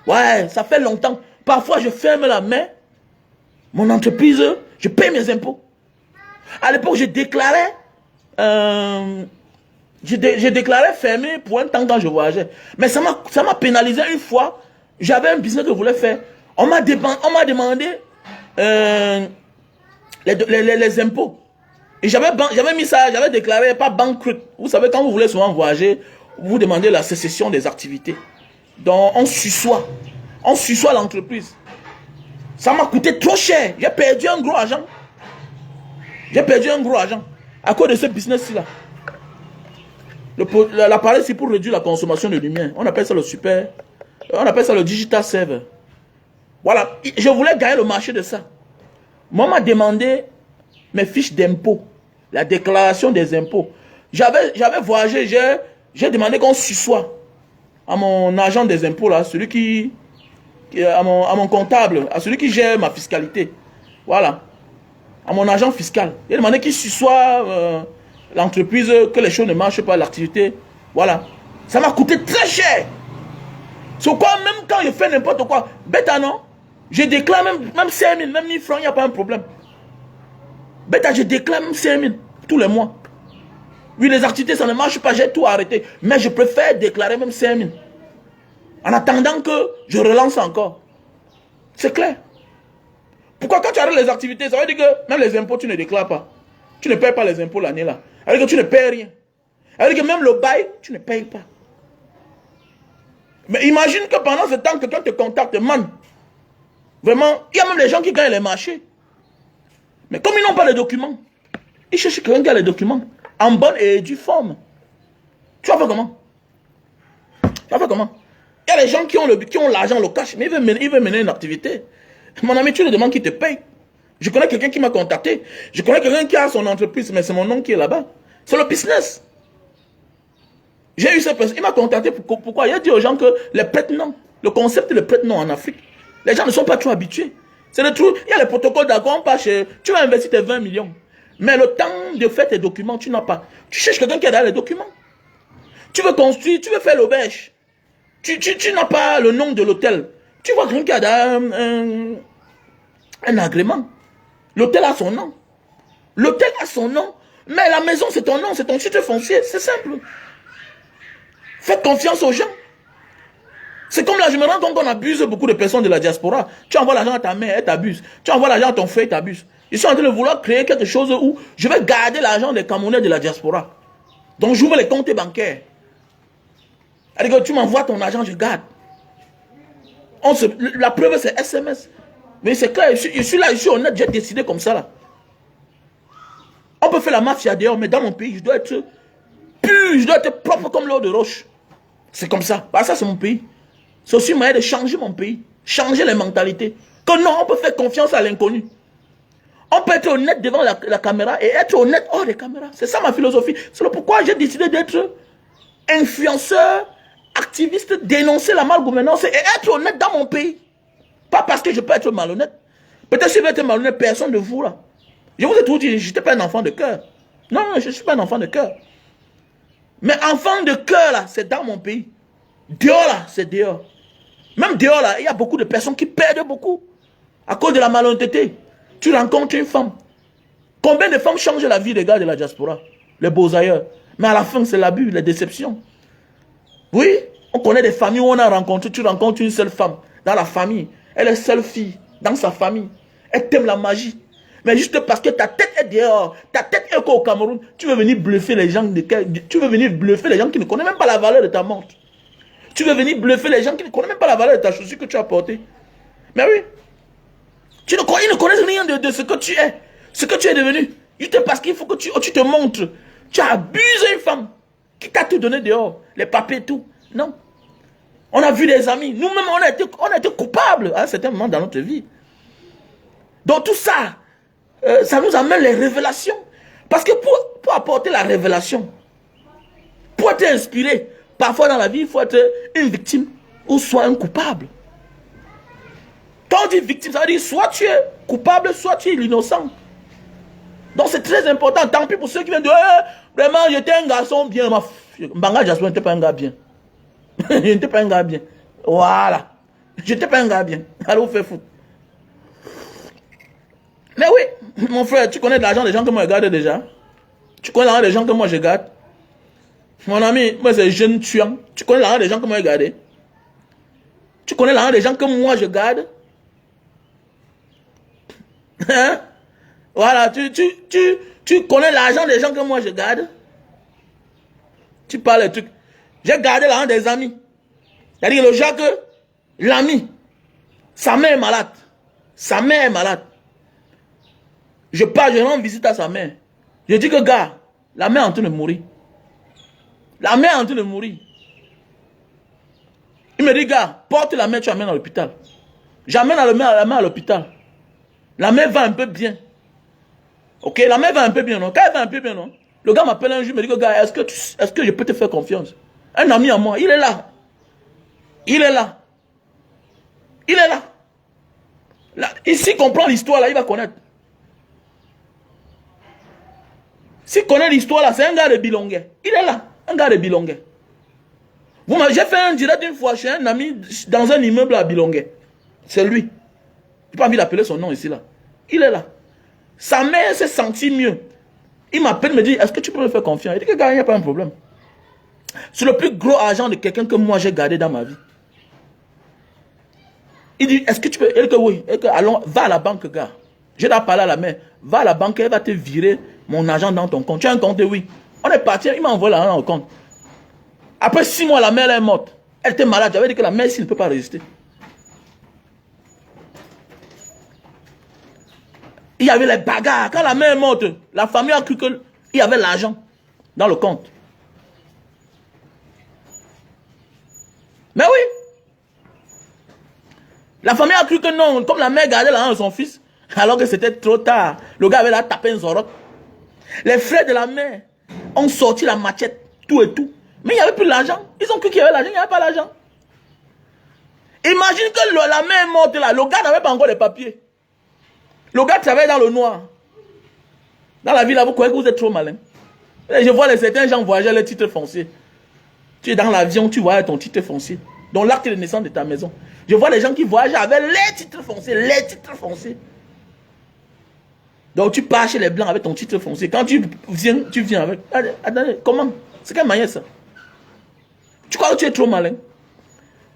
Ouais, ça fait longtemps. Parfois, je ferme la main. Mon entreprise, Je paye mes impôts. À l'époque, j'ai déclaré fermé pour un temps quand je voyageais. Mais ça m'a pénalisé une fois. J'avais un business que je voulais faire. On m'a demandé les impôts. Et j'avais mis ça, j'avais déclaré pas banqueroute. Vous savez, quand vous voulez souvent voyager, vous demandez la sécession des activités. Donc, on suçoit l'entreprise. Ça m'a coûté trop cher. J'ai perdu un gros argent. À cause de ce business-là. L'appareil, c'est pour réduire la consommation de lumière. On appelle ça le digital server. Voilà. Je voulais gagner le marché de ça. Moi, on m'a demandé mes fiches d'impôts. La déclaration des impôts. J'avais voyagé, j'ai demandé qu'on suçoit à mon agent des impôts, là, à mon comptable, à celui qui gère ma fiscalité. Voilà. À mon agent fiscal. J'ai demandé qu'il suçoit l'entreprise, que les choses ne marchent pas, l'activité. Voilà. Ça m'a coûté très cher. C'est quoi, même quand je fais n'importe quoi, bêta non, je déclare même 5 000, même 1 000 francs, il n'y a pas un problème. Bêta, je déclare même 5 000 tous les mois. Oui, les activités, ça ne marche pas, j'ai tout arrêté. Mais je préfère déclarer même 5 000. En attendant que je relance encore. C'est clair. Pourquoi quand tu arrêtes les activités, ça veut dire que même les impôts, tu ne déclares pas. Tu ne payes pas les impôts l'année là. Ça veut dire que tu ne payes rien. Ça veut dire que même le bail, tu ne payes pas. Mais imagine que pendant ce temps, quelqu'un te contacte, man. Vraiment, il y a même les gens qui gagnent les marchés. Mais comme ils n'ont pas les documents, ils cherchent quelqu'un qui a les documents. En bonne et due forme. Tu vas faire comment? Il y a les gens qui ont l'argent, le cash, mais ils veulent mener une activité. Mon ami, tu lui demandes qui te paye. Je connais quelqu'un qui m'a contacté. Je connais quelqu'un qui a son entreprise, mais c'est mon oncle qui est là-bas. C'est le business. J'ai eu cette personne. Il m'a contacté. Pourquoi? Il a dit aux gens que les prête-noms, le concept de prête-noms en Afrique, les gens ne sont pas trop habitués. C'est le truc. Il y a les protocoles d'accord, tu vas investir tes 20 millions. Mais le temps de faire tes documents, tu n'as pas. Tu cherches quelqu'un qui a derrière les documents. Tu veux construire, tu veux faire l'auberge. Tu n'as pas le nom de l'hôtel. Tu vois quelqu'un qui a derrière un agrément. L'hôtel a son nom. L'hôtel a son nom. Mais la maison, c'est ton nom, c'est ton titre foncier. C'est simple. Faites confiance aux gens. C'est comme là, je me rends compte qu'on abuse beaucoup de personnes de la diaspora. Tu envoies l'argent à ta mère, elle t'abuse. Tu envoies l'argent à ton frère, elle t'abuse. Ils sont en train de vouloir créer quelque chose où je vais garder l'argent des Camerounais de la diaspora. Donc j'ouvre les comptes bancaires. Alors, tu m'envoies ton argent, je garde. La preuve, c'est SMS. Mais c'est clair, je suis là, je suis honnête, j'ai décidé comme ça là. On peut faire la mafia dehors, mais dans mon pays, je dois être pur, je dois être propre comme l'eau de roche. C'est comme ça. Bah, ça, c'est mon pays. C'est aussi moyen de changer mon pays. Changer les mentalités. Que non, on peut faire confiance à l'inconnu. On peut être honnête devant la caméra et être honnête hors des caméras. C'est ça ma philosophie. C'est pourquoi j'ai décidé d'être influenceur, activiste, dénoncer la malgouvernance et être honnête dans mon pays. Pas parce que je peux être malhonnête. Peut-être si je veux être malhonnête, personne de vous là. Je vous ai tout dit, je n'étais pas un enfant de cœur. Non, je ne suis pas un enfant de cœur. Mais enfant de cœur là, c'est dans mon pays. Dehors là, c'est dehors. Même dehors là, il y a beaucoup de personnes qui perdent beaucoup. À cause de la malhonnêteté. Tu rencontres une femme. Combien de femmes changent la vie des gars de la diaspora? Les beaux ailleurs. Mais à la fin, c'est l'abus, la déception. Oui, on connaît des familles où on a rencontré, tu rencontres une seule femme dans la famille. Elle est seule fille dans sa famille. Elle t'aime la magie. Mais juste parce que ta tête est dehors, ta tête est au Cameroun, tu veux venir bluffer les gens tu veux venir bluffer les gens qui ne connaissent même pas la valeur de ta montre. Tu veux venir bluffer les gens qui ne connaissent même pas la valeur de ta chaussure que tu as portée. Mais oui. Ils ne connaissent rien de ce que tu es. Ce que tu es devenu. Juste parce qu'il faut que tu te montres. Tu as abusé une femme qui t'a tout donné dehors. Les papiers et tout. Non. On a vu des amis. Nous-mêmes, on a été coupables à un certain moment dans notre vie. Donc tout ça, ça nous amène les révélations. Parce que pour apporter la révélation, pour être inspiré, parfois dans la vie, il faut être une victime ou soit un coupable. Quand on dit victime, ça veut dire soit tu es coupable, soit tu es l'innocent. Donc c'est très important. Tant pis pour ceux qui viennent de vraiment, j'étais un garçon bien. Mbanga Jasper n'était pas un gars bien. Je n'étais pas un gars bien. Voilà. Je n'étais pas un gars bien. Alors, vous faites fou. Mais oui, mon frère, tu connais de l'argent des gens que moi je garde déjà. Tu connais l'argent des gens que moi je garde. Mon ami, moi c'est jeune tuant. Tu connais l'argent des gens que moi je garde. Tu connais l'argent des gens que moi je garde. Hein? Voilà, tu connais l'argent des gens que moi je garde. Tu parles de trucs. J'ai gardé l'argent des amis. C'est-à-dire le Jacques, l'ami, sa mère est malade. Sa mère est malade. Je pars, je rends visite à sa mère. Je dis que gars, la mère est en train de mourir. La mère est en train de mourir. Il me dit, gars, porte la mère, tu l'amènes à l'hôpital. J'amène la mère à l'hôpital. La mère va un peu bien. Ok, la mère va un peu bien, non? Quand elle va un peu bien, non? Le gars m'appelle un jour, il me dit que gars, est-ce que je peux te faire confiance? Un ami à moi, il est là. Il est là. Il est là. Là, s'il comprend l'histoire, là, il va connaître. S'il connaît l'histoire, là, c'est un gars de Bilonguet. Il est là. Un gars de Bilonguet. J'ai fait un direct une fois chez un ami dans un immeuble à Bilonguet. C'est lui. Je n'ai pas envie d'appeler son nom ici, là. Il est là. Sa mère s'est sentie mieux. Il m'appelle, me dit, est-ce que tu peux me faire confiance? Il dit que gars, il n'y a pas un problème. C'est le plus gros argent de quelqu'un que moi j'ai gardé dans ma vie. Il dit, est-ce que tu peux? Il dit que oui. Il dit que, allons, va à la banque, gars. Je dois parler à la mère. Va à la banque, elle va te virer mon argent dans ton compte. Tu as un compte? Oui. On est parti, il m'a envoyé l'argent dans le compte. Après 6 mois, la mère elle est morte. Elle était malade. J'avais dit que la mère ici ne peut pas résister. Il y avait les bagarres. Quand la mère est morte, la famille a cru qu'il y avait l'argent dans le compte. Mais oui. La famille a cru que non. Comme la mère gardait l'argent de son fils, alors que c'était trop tard. Le gars avait là tapé un zorot. Les frères de la mère ont sorti la machette, tout et tout. Mais il n'y avait plus l'argent. Ils ont cru qu'il y avait l'argent, il n'y avait pas l'argent. Imagine que la mère est morte là. Le gars n'avait pas encore les papiers. Le gars travaille dans le noir. Dans la ville, là, vous croyez que vous êtes trop malin. Et je vois certains gens voyager les titres fonciers. Tu es dans l'avion, tu voyages ton titre foncier. Donc l'acte de naissance de ta maison. Je vois les gens qui voyagent avec les titres fonciers. Les titres fonciers. Donc tu pars chez les blancs avec ton titre foncier. Quand tu viens avec... Attendez, comment? C'est quelle manière ça? Tu crois que tu es trop malin?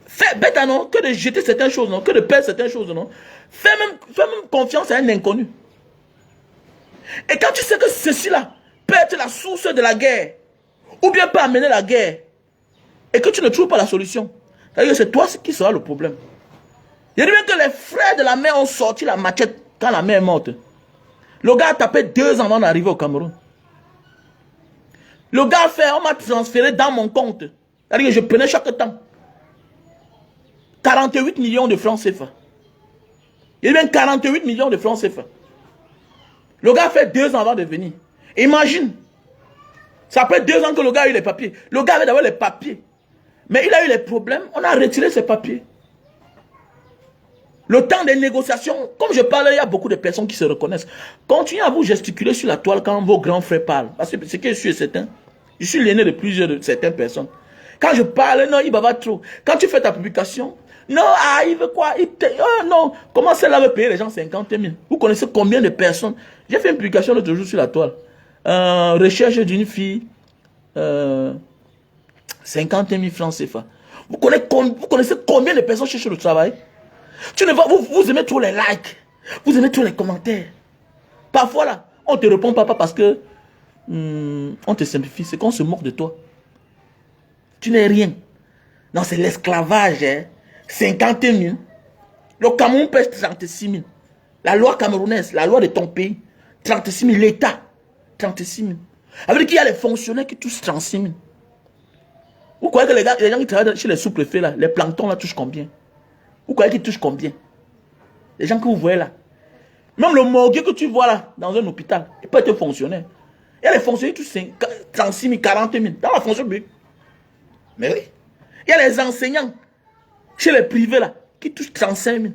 Fais bête, non? Que de jeter certaines choses, non? Que de perdre certaines choses, non? Fais même confiance à un inconnu. Et quand tu sais que ceci-là peut être la source de la guerre, ou bien peut amener la guerre, et que tu ne trouves pas la solution, c'est-à-dire que c'est toi qui sera le problème. Il dit bien que les frères de la mère ont sorti la machette quand la mère est morte. Le gars a tapé 2 ans avant d'arriver au Cameroun. Le gars a fait, on m'a transféré dans mon compte. C'est-à-dire que je prenais chaque temps 48 millions de francs CFA. Il y a bien 48 millions de francs CFA. Le gars a fait 2 ans avant de venir. Imagine. Ça fait 2 ans que le gars a eu les papiers. Le gars avait d'abord les papiers. Mais il a eu les problèmes. On a retiré ses papiers. Le temps des négociations, comme je parle, il y a beaucoup de personnes qui se reconnaissent. Continuez à vous gesticuler sur la toile quand vos grands frères parlent. Parce que ce que je suis certain, je suis l'aîné de plusieurs de certaines personnes. Quand je parle, non, il va trop. Quand tu fais ta publication, non, ah, il veut quoi? Oh non, comment celle-là veut payer les gens 50 000? Vous connaissez combien de personnes? J'ai fait une publication l'autre jour sur la toile. Recherche d'une fille, 50 000 francs CFA. Vous connaissez combien de personnes cherchent le travail? Tu ne vas, vous aimez trop les likes, vous aimez trop les commentaires. Parfois là, on ne te répond pas parce que on te simplifie, c'est qu'on se moque de toi. Tu n'es rien. Non, c'est l'esclavage. Hein. 50 000. Le Cameroun pèse 36 000. La loi camerounaise, la loi de ton pays, 36 000. L'État, 36 000. Ça veut dire qu'il y a les fonctionnaires qui touchent 36 000. Vous croyez que les gens qui travaillent chez les sous-préfets, là, les planctons là touchent combien? Vous croyez qu'ils touchent combien? Les gens que vous voyez là. Même le morgue que tu vois là, dans un hôpital, il peut être fonctionnaire. Il y a les fonctionnaires qui touchent 36 000, 40 000, dans la fonction publique. Mais oui. Il y a les enseignants, chez les privés là, qui touchent 35 000.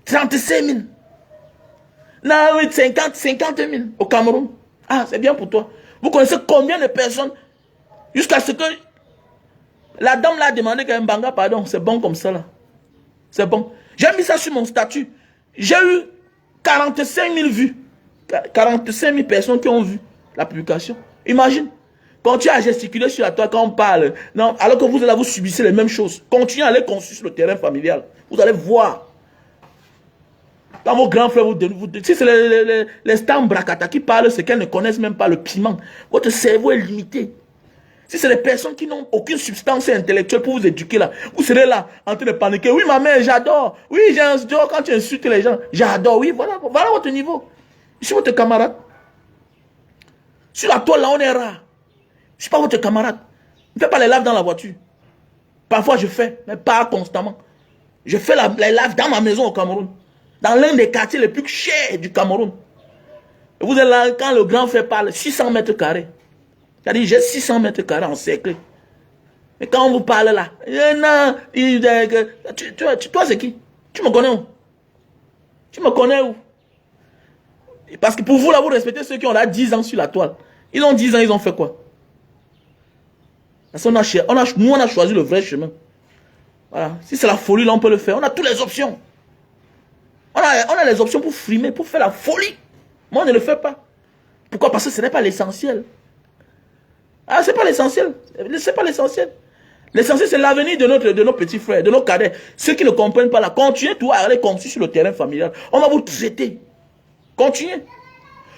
35 000. Non, oui, 50 000 au Cameroun. Ah, c'est bien pour toi. Vous connaissez combien de personnes, jusqu'à ce que la dame l'a demandé qu'un banga, pardon, c'est bon comme ça là. C'est bon. J'ai mis ça sur mon statut. J'ai eu 45 000 vues. 45 000 personnes qui ont vu la publication. Imagine. Continuez à gesticuler sur la toile quand on parle. Non, alors que vous allez vous subissez les mêmes choses. Continuez à aller construire sur le terrain familial. Vous allez voir. Quand vos grands frères si c'est les stars Brakata qui parlent, c'est qu'elles ne connaissent même pas le piment. Votre cerveau est limité. Si c'est des personnes qui n'ont aucune substance intellectuelle pour vous éduquer là, vous serez là en train de paniquer. Oui, ma mère, j'adore. Oui, j'adore quand tu insultes les gens. J'adore. Oui, voilà votre niveau. Je suis votre camarade. Sur la toile là, on est rare. Je ne suis pas votre camarade. Ne fais pas les lives dans la voiture. Parfois, je fais, mais pas constamment. Je fais les lives dans ma maison au Cameroun. Dans l'un des quartiers les plus chers du Cameroun. Et vous êtes là, quand le grand frère parle, 600 mètres carrés. C'est-à-dire, j'ai 600 mètres carrés encerclés. Et quand on vous parle là, non, toi c'est qui? Tu me connais où? Tu me connais où? Parce que pour vous là, vous respectez ceux qui ont là 10 ans sur la toile. Ils ont 10 ans, ils ont fait quoi? Parce qu'on nous on a choisi le vrai chemin. Voilà. Si c'est la folie là, on peut le faire. On a toutes les options. On a les options pour frimer, pour faire la folie. Moi, on ne le fait pas. Pourquoi? Parce que ce n'est pas l'essentiel. Ah, c'est pas l'essentiel. C'est pas l'essentiel. L'essentiel, c'est l'avenir de nos petits frères, de nos cadets. Ceux qui ne comprennent pas là, continuez tout à aller construire sur le terrain familial. On va vous traiter. Continuez.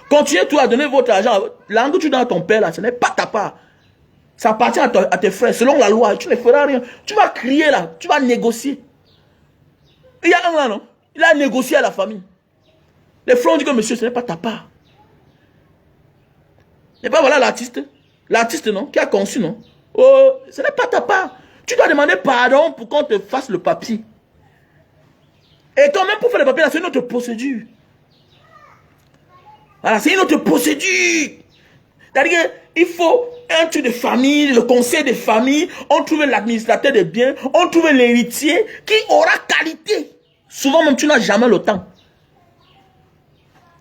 Continuez tout à donner votre argent. L'argent que tu donnes à ton père là, ce n'est pas ta part. Ça appartient à tes frères. Selon la loi, tu ne feras rien. Tu vas crier là, tu vas négocier. Il y a un là, non? Il a négocié à la famille. Les frères ont dit que monsieur, ce n'est pas ta part. Et pas voilà l'artiste. L'artiste, non? Qui a conçu, non? Oh, ce n'est pas ta part. Tu dois demander pardon pour qu'on te fasse le papier. Et quand même pour faire le papier, c'est une autre procédure. Voilà, c'est une autre procédure. C'est-à-dire qu'il faut un truc de famille, le conseil de famille, on trouve l'administrateur des biens, on trouve l'héritier qui aura qualité. Souvent même, tu n'as jamais le temps.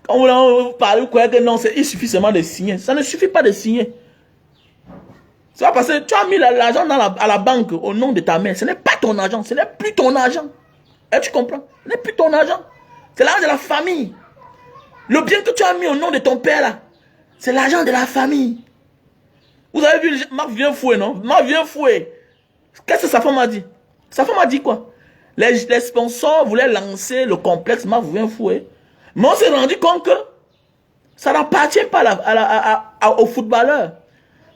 Quand vous parlez, vous croyez que non, il suffit seulement de signer. Ça ne suffit pas de signer. C'est pas parce que tu as mis l'argent à la banque au nom de ta mère. Ce n'est pas ton argent, ce n'est plus ton argent. Et tu comprends? Ce n'est plus ton argent. C'est l'argent de la famille. Le bien que tu as mis au nom de ton père là, c'est l'argent de la famille. Vous avez vu Marc Vienfoué, non? Marc Vienfoué. Qu'est-ce que sa femme a dit? Sa femme a dit quoi? Les sponsors voulaient lancer le complexe Marc Vienfoué. Mais on s'est rendu compte que ça n'appartient pas aux footballeurs.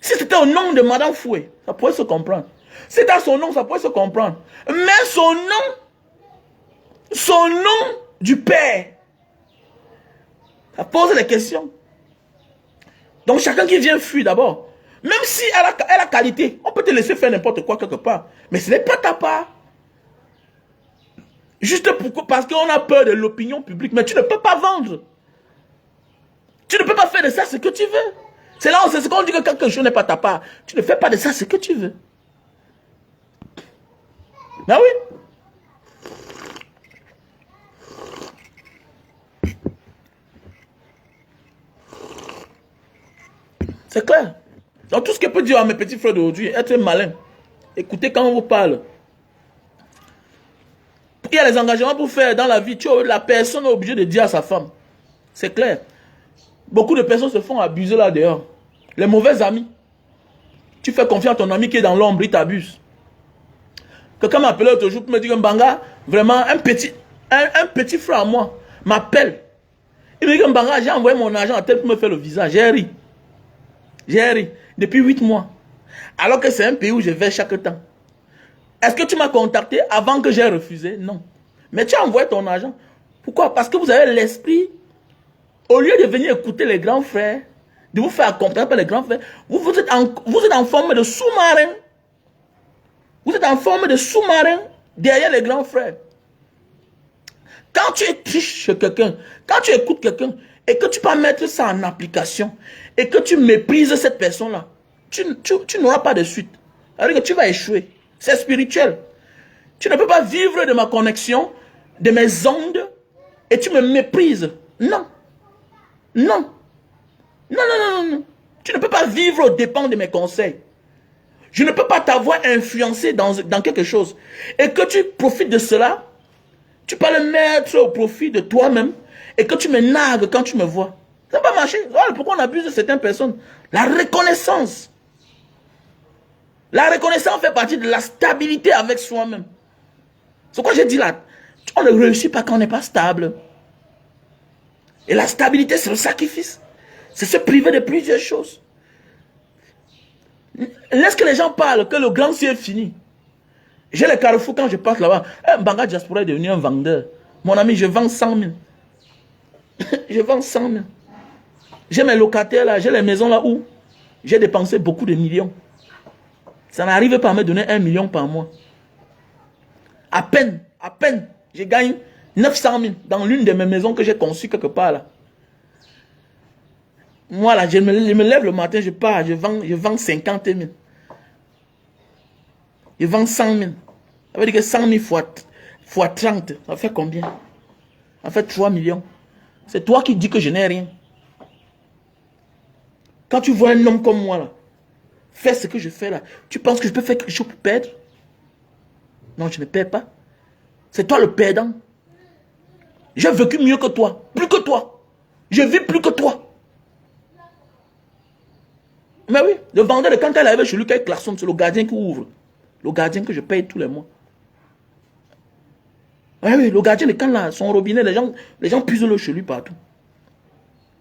Si c'était au nom de Madame Foué, ça pourrait se comprendre. Si c'était son nom, ça pourrait se comprendre. Mais son nom du père, ça pose des questions. Donc chacun qui vient fuir d'abord. Même si elle a qualité, on peut te laisser faire n'importe quoi quelque part. Mais ce n'est pas ta part. Juste parce qu'on a peur de l'opinion publique. Mais tu ne peux pas vendre. Tu ne peux pas faire de ça ce que tu veux. C'est là où c'est ce qu'on dit que quelque chose n'est pas ta part. Tu ne fais pas de ça ce que tu veux. Ben oui. C'est clair. Donc tout ce que je peux dire à mes petits frères d'aujourd'hui, être malin. Écoutez quand on vous parle. Il y a les engagements pour faire dans la vie. La personne est obligée de dire à sa femme. C'est clair. Beaucoup de personnes se font abuser là dehors. Les mauvais amis. Tu fais confiance à ton ami qui est dans l'ombre, il t'abuse. Quelqu'un m'a appelé l'autre jour pour me dire que Mbanga, vraiment, un petit frère à moi m'appelle. Il me dit que Mbanga, j'ai envoyé mon argent à tel pour me faire le visa. J'ai ri. J'ai ri. Depuis 8 mois. Alors que c'est un pays où je vais chaque temps. Est-ce que tu m'as contacté avant que j'ai refusé? Non. Mais tu as envoyé ton argent. Pourquoi? Parce que vous avez l'esprit. Au lieu de venir écouter les grands frères, de vous faire accompagner par les grands frères, vous êtes en forme de sous-marin. Vous êtes en forme de sous-marin derrière les grands frères. Quand tu es triste chez quelqu'un, quand tu écoutes quelqu'un et que tu peux mettre ça en application et que tu méprises cette personne-là, tu n'auras pas de suite. C'est-à-dire que tu vas échouer. C'est spirituel. Tu ne peux pas vivre de ma connexion, de mes ondes, et tu me méprises. Non. Non. Non, non, non, non. Tu ne peux pas vivre aux dépens de mes conseils. Je ne peux pas t'avoir influencé dans quelque chose. Et que tu profites de cela, tu peux le mettre au profit de toi-même. et que tu me nargues quand tu me vois. Ça n'a pas marché. Voilà pourquoi on abuse de certaines personnes. La reconnaissance. La reconnaissance fait partie de la stabilité avec soi-même. C'est quoi j'ai dit là. On ne réussit pas quand on n'est pas stable. Et la stabilité, c'est le sacrifice. C'est se priver de plusieurs choses. Laisse que les gens parlent, que le grand ciel est fini. J'ai les carrefours quand je passe là-bas. Mbanga Diaspora est devenu un vendeur. Mon ami, je vends 100 000. Je vends 100 000. J'ai mes locataires là, j'ai les maisons là où j'ai dépensé beaucoup de millions. Ça n'arrive pas à me donner 1 million par mois. À peine, je gagne 900 000 dans l'une de mes maisons que j'ai conçues quelque part là. Moi là, je me lève le matin, je pars, je vends 50 000. Je vends 100 000. Ça veut dire que 100 000 fois 30, ça fait combien? Ça fait 3 millions. C'est toi qui dis que je n'ai rien. Quand tu vois un homme comme moi là, faire ce que je fais là, tu penses que je peux faire quelque chose pour perdre? Non, je ne perds pas. C'est toi le perdant. J'ai vécu mieux que toi, plus que toi. Je vis plus que toi. Mais oui, le vendeur de quand elle arrive chez lui, quel klaxon, c'est le gardien qui ouvre. Le gardien que je paye tous les mois. Oui, le gardien de quand là, son robinet, les gens puisent l'eau chez lui partout.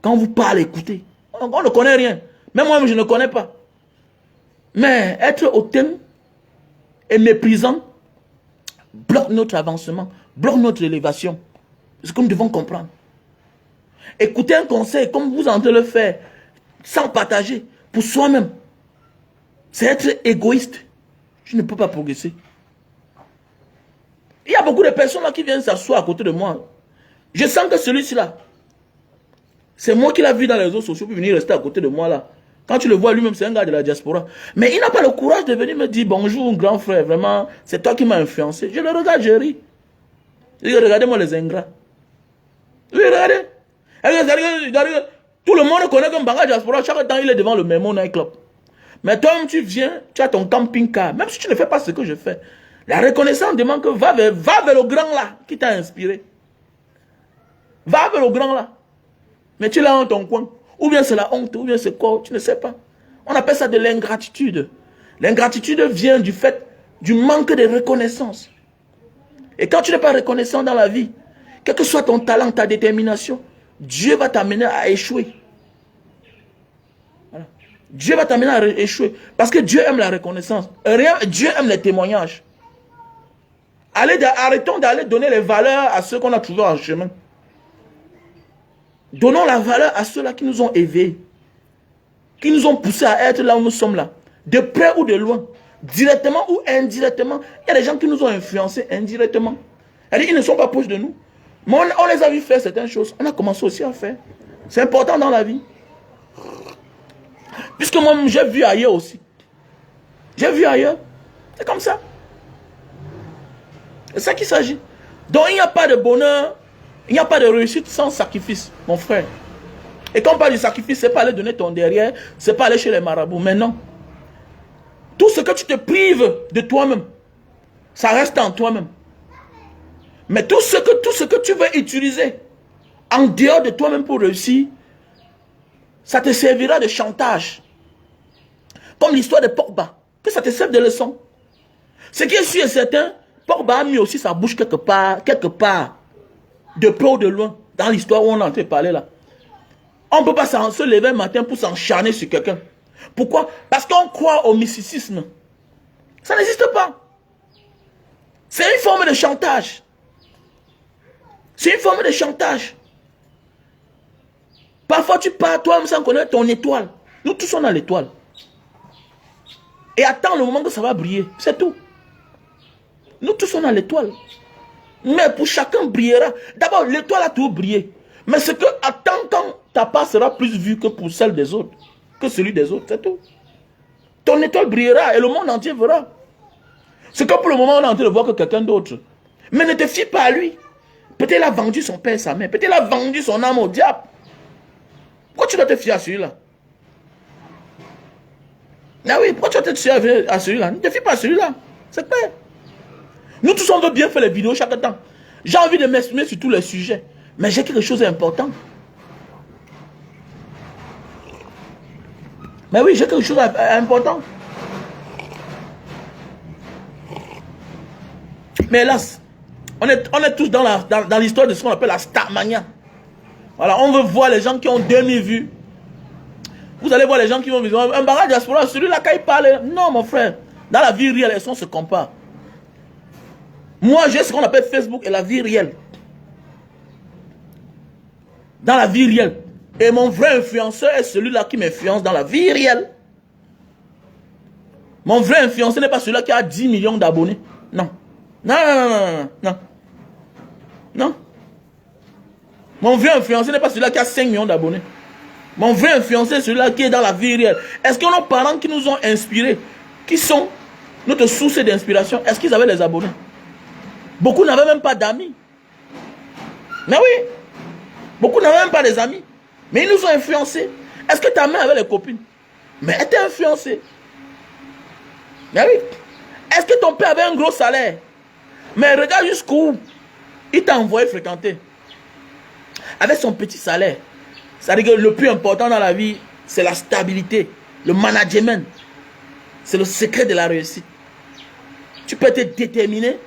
Quand vous parlez, écoutez. On ne connaît rien. Même moi, je ne connais pas. Mais être hautain et méprisant bloque notre avancement, bloque notre élévation. C'est ce que nous devons comprendre. Écouter un conseil comme vous entendez le faire, sans partager, pour soi-même, c'est être égoïste. Je ne peux pas progresser. Il y a beaucoup de personnes là qui viennent s'asseoir à côté de moi. Je sens que celui-ci là, c'est moi qui l'ai vu dans les réseaux sociaux pour venir rester à côté de moi là. Quand tu le vois lui-même, c'est un gars de la diaspora. Mais il n'a pas le courage de venir me dire bonjour grand frère, vraiment, c'est toi qui m'as influencé. Je le regarde, je ris. Je dis, regardez-moi les ingrats. Oui, regardez. Tout le monde connaît comme Mbanga Diaspora, chaque temps il est devant le Memo Night Club. Mais toi-même tu viens, tu as ton camping-car, même si tu ne fais pas ce que je fais. La reconnaissance demande que va vers le grand là qui t'a inspiré. Va vers le grand là. Mais tu l'as dans ton coin. Ou bien c'est la honte, ou bien c'est quoi, tu ne sais pas. On appelle ça de l'ingratitude. L'ingratitude vient du fait du manque de reconnaissance. Et quand tu n'es pas reconnaissant dans la vie, quel que soit ton talent, ta détermination, Dieu va t'amener à échouer. Voilà. Dieu va t'amener à échouer. Parce que Dieu aime la reconnaissance. Dieu aime les témoignages. Arrêtons d'aller donner les valeurs à ceux qu'on a trouvés en chemin. Donnons la valeur à ceux-là qui nous ont éveillés. Qui nous ont poussés à être là où nous sommes là. De près ou de loin. Directement ou indirectement. Il y a des gens qui nous ont influencés indirectement. Ils ne sont pas proches de nous. Mais on les a vu faire certaines choses. On a commencé aussi à faire. C'est important dans la vie. Puisque moi, j'ai vu ailleurs aussi. J'ai vu ailleurs. C'est comme ça. C'est ça qu'il s'agit. Donc il n'y a pas de bonheur, il n'y a pas de réussite sans sacrifice, mon frère. Et quand on parle du sacrifice, c'est pas aller donner ton derrière, c'est pas aller chez les marabouts. Mais non. Tout ce que tu te prives de toi-même, ça reste en toi-même. Mais tout ce que tu veux utiliser en dehors de toi-même pour réussir, ça te servira de chantage. Comme l'histoire de Pogba, que ça te serve de leçon. Ce qui est sûr et certain, Pogba a mis aussi sa bouche quelque part, de peu ou de loin, dans l'histoire où on est en train de parler là. On ne peut pas se lever un matin pour s'encharner sur quelqu'un. Pourquoi? Parce qu'on croit au mysticisme. Ça n'existe pas. C'est une forme de chantage. C'est une forme de chantage. Parfois tu pars toi-même sans connaître ton étoile. Nous tous on a l'étoile. Et attends le moment que ça va briller. C'est tout. Nous tous on a l'étoile. Mais pour chacun brillera. D'abord l'étoile a tout brillé. Mais ce que attends quand ta part sera plus vue que pour celle des autres. Que celui des autres. C'est tout. Ton étoile brillera et le monde entier verra. C'est que pour le moment on est en train de voir que quelqu'un d'autre. Mais ne te fie pas à lui. Peut-être il a vendu son père et sa mère. Peut-être il a vendu son âme au diable. Pourquoi tu dois te fier à celui-là? Ah oui, pourquoi tu dois te fier à celui-là? Ne te fie pas à celui-là. C'est clair. Nous tous on veut bien faire les vidéos chaque temps. J'ai envie de m'exprimer sur tous les sujets. Mais j'ai quelque chose d'important. Mais oui, j'ai quelque chose d'important. Mais hélas, on est tous dans l'histoire de ce qu'on appelle la starmania. Voilà, on veut voir les gens qui ont 2000 vues. Vous allez voir les gens qui vont vivre un barrage diaspora, celui-là quand il parle. Non, mon frère, dans la vie réelle, on se compare. Moi, j'ai ce qu'on appelle Facebook et la vie réelle. Dans la vie réelle. Et mon vrai influenceur est celui-là qui m'influence dans la vie réelle. Mon vrai influenceur n'est pas celui-là qui a 10 millions d'abonnés. Non. Non, non, non, non, non. Non. Mon vrai influenceur n'est pas celui-là qui a 5 millions d'abonnés. Mon vrai influenceur est celui-là qui est dans la vie réelle. Est-ce que nos parents qui nous ont inspirés, qui sont notre source d'inspiration, est-ce qu'ils avaient des abonnés? Beaucoup n'avaient même pas d'amis. Mais oui. Beaucoup n'avaient même pas des amis. Mais ils nous ont influencés. Est-ce que ta mère avait les copines? Mais elle t'a influencé. Mais oui. Est-ce que ton père avait un gros salaire? Mais regarde jusqu'où il t'a envoyé fréquenter. Avec son petit salaire. C'est-à-dire que le plus important dans la vie, c'est la stabilité, le management. C'est le secret de la réussite. Tu peux être déterminé,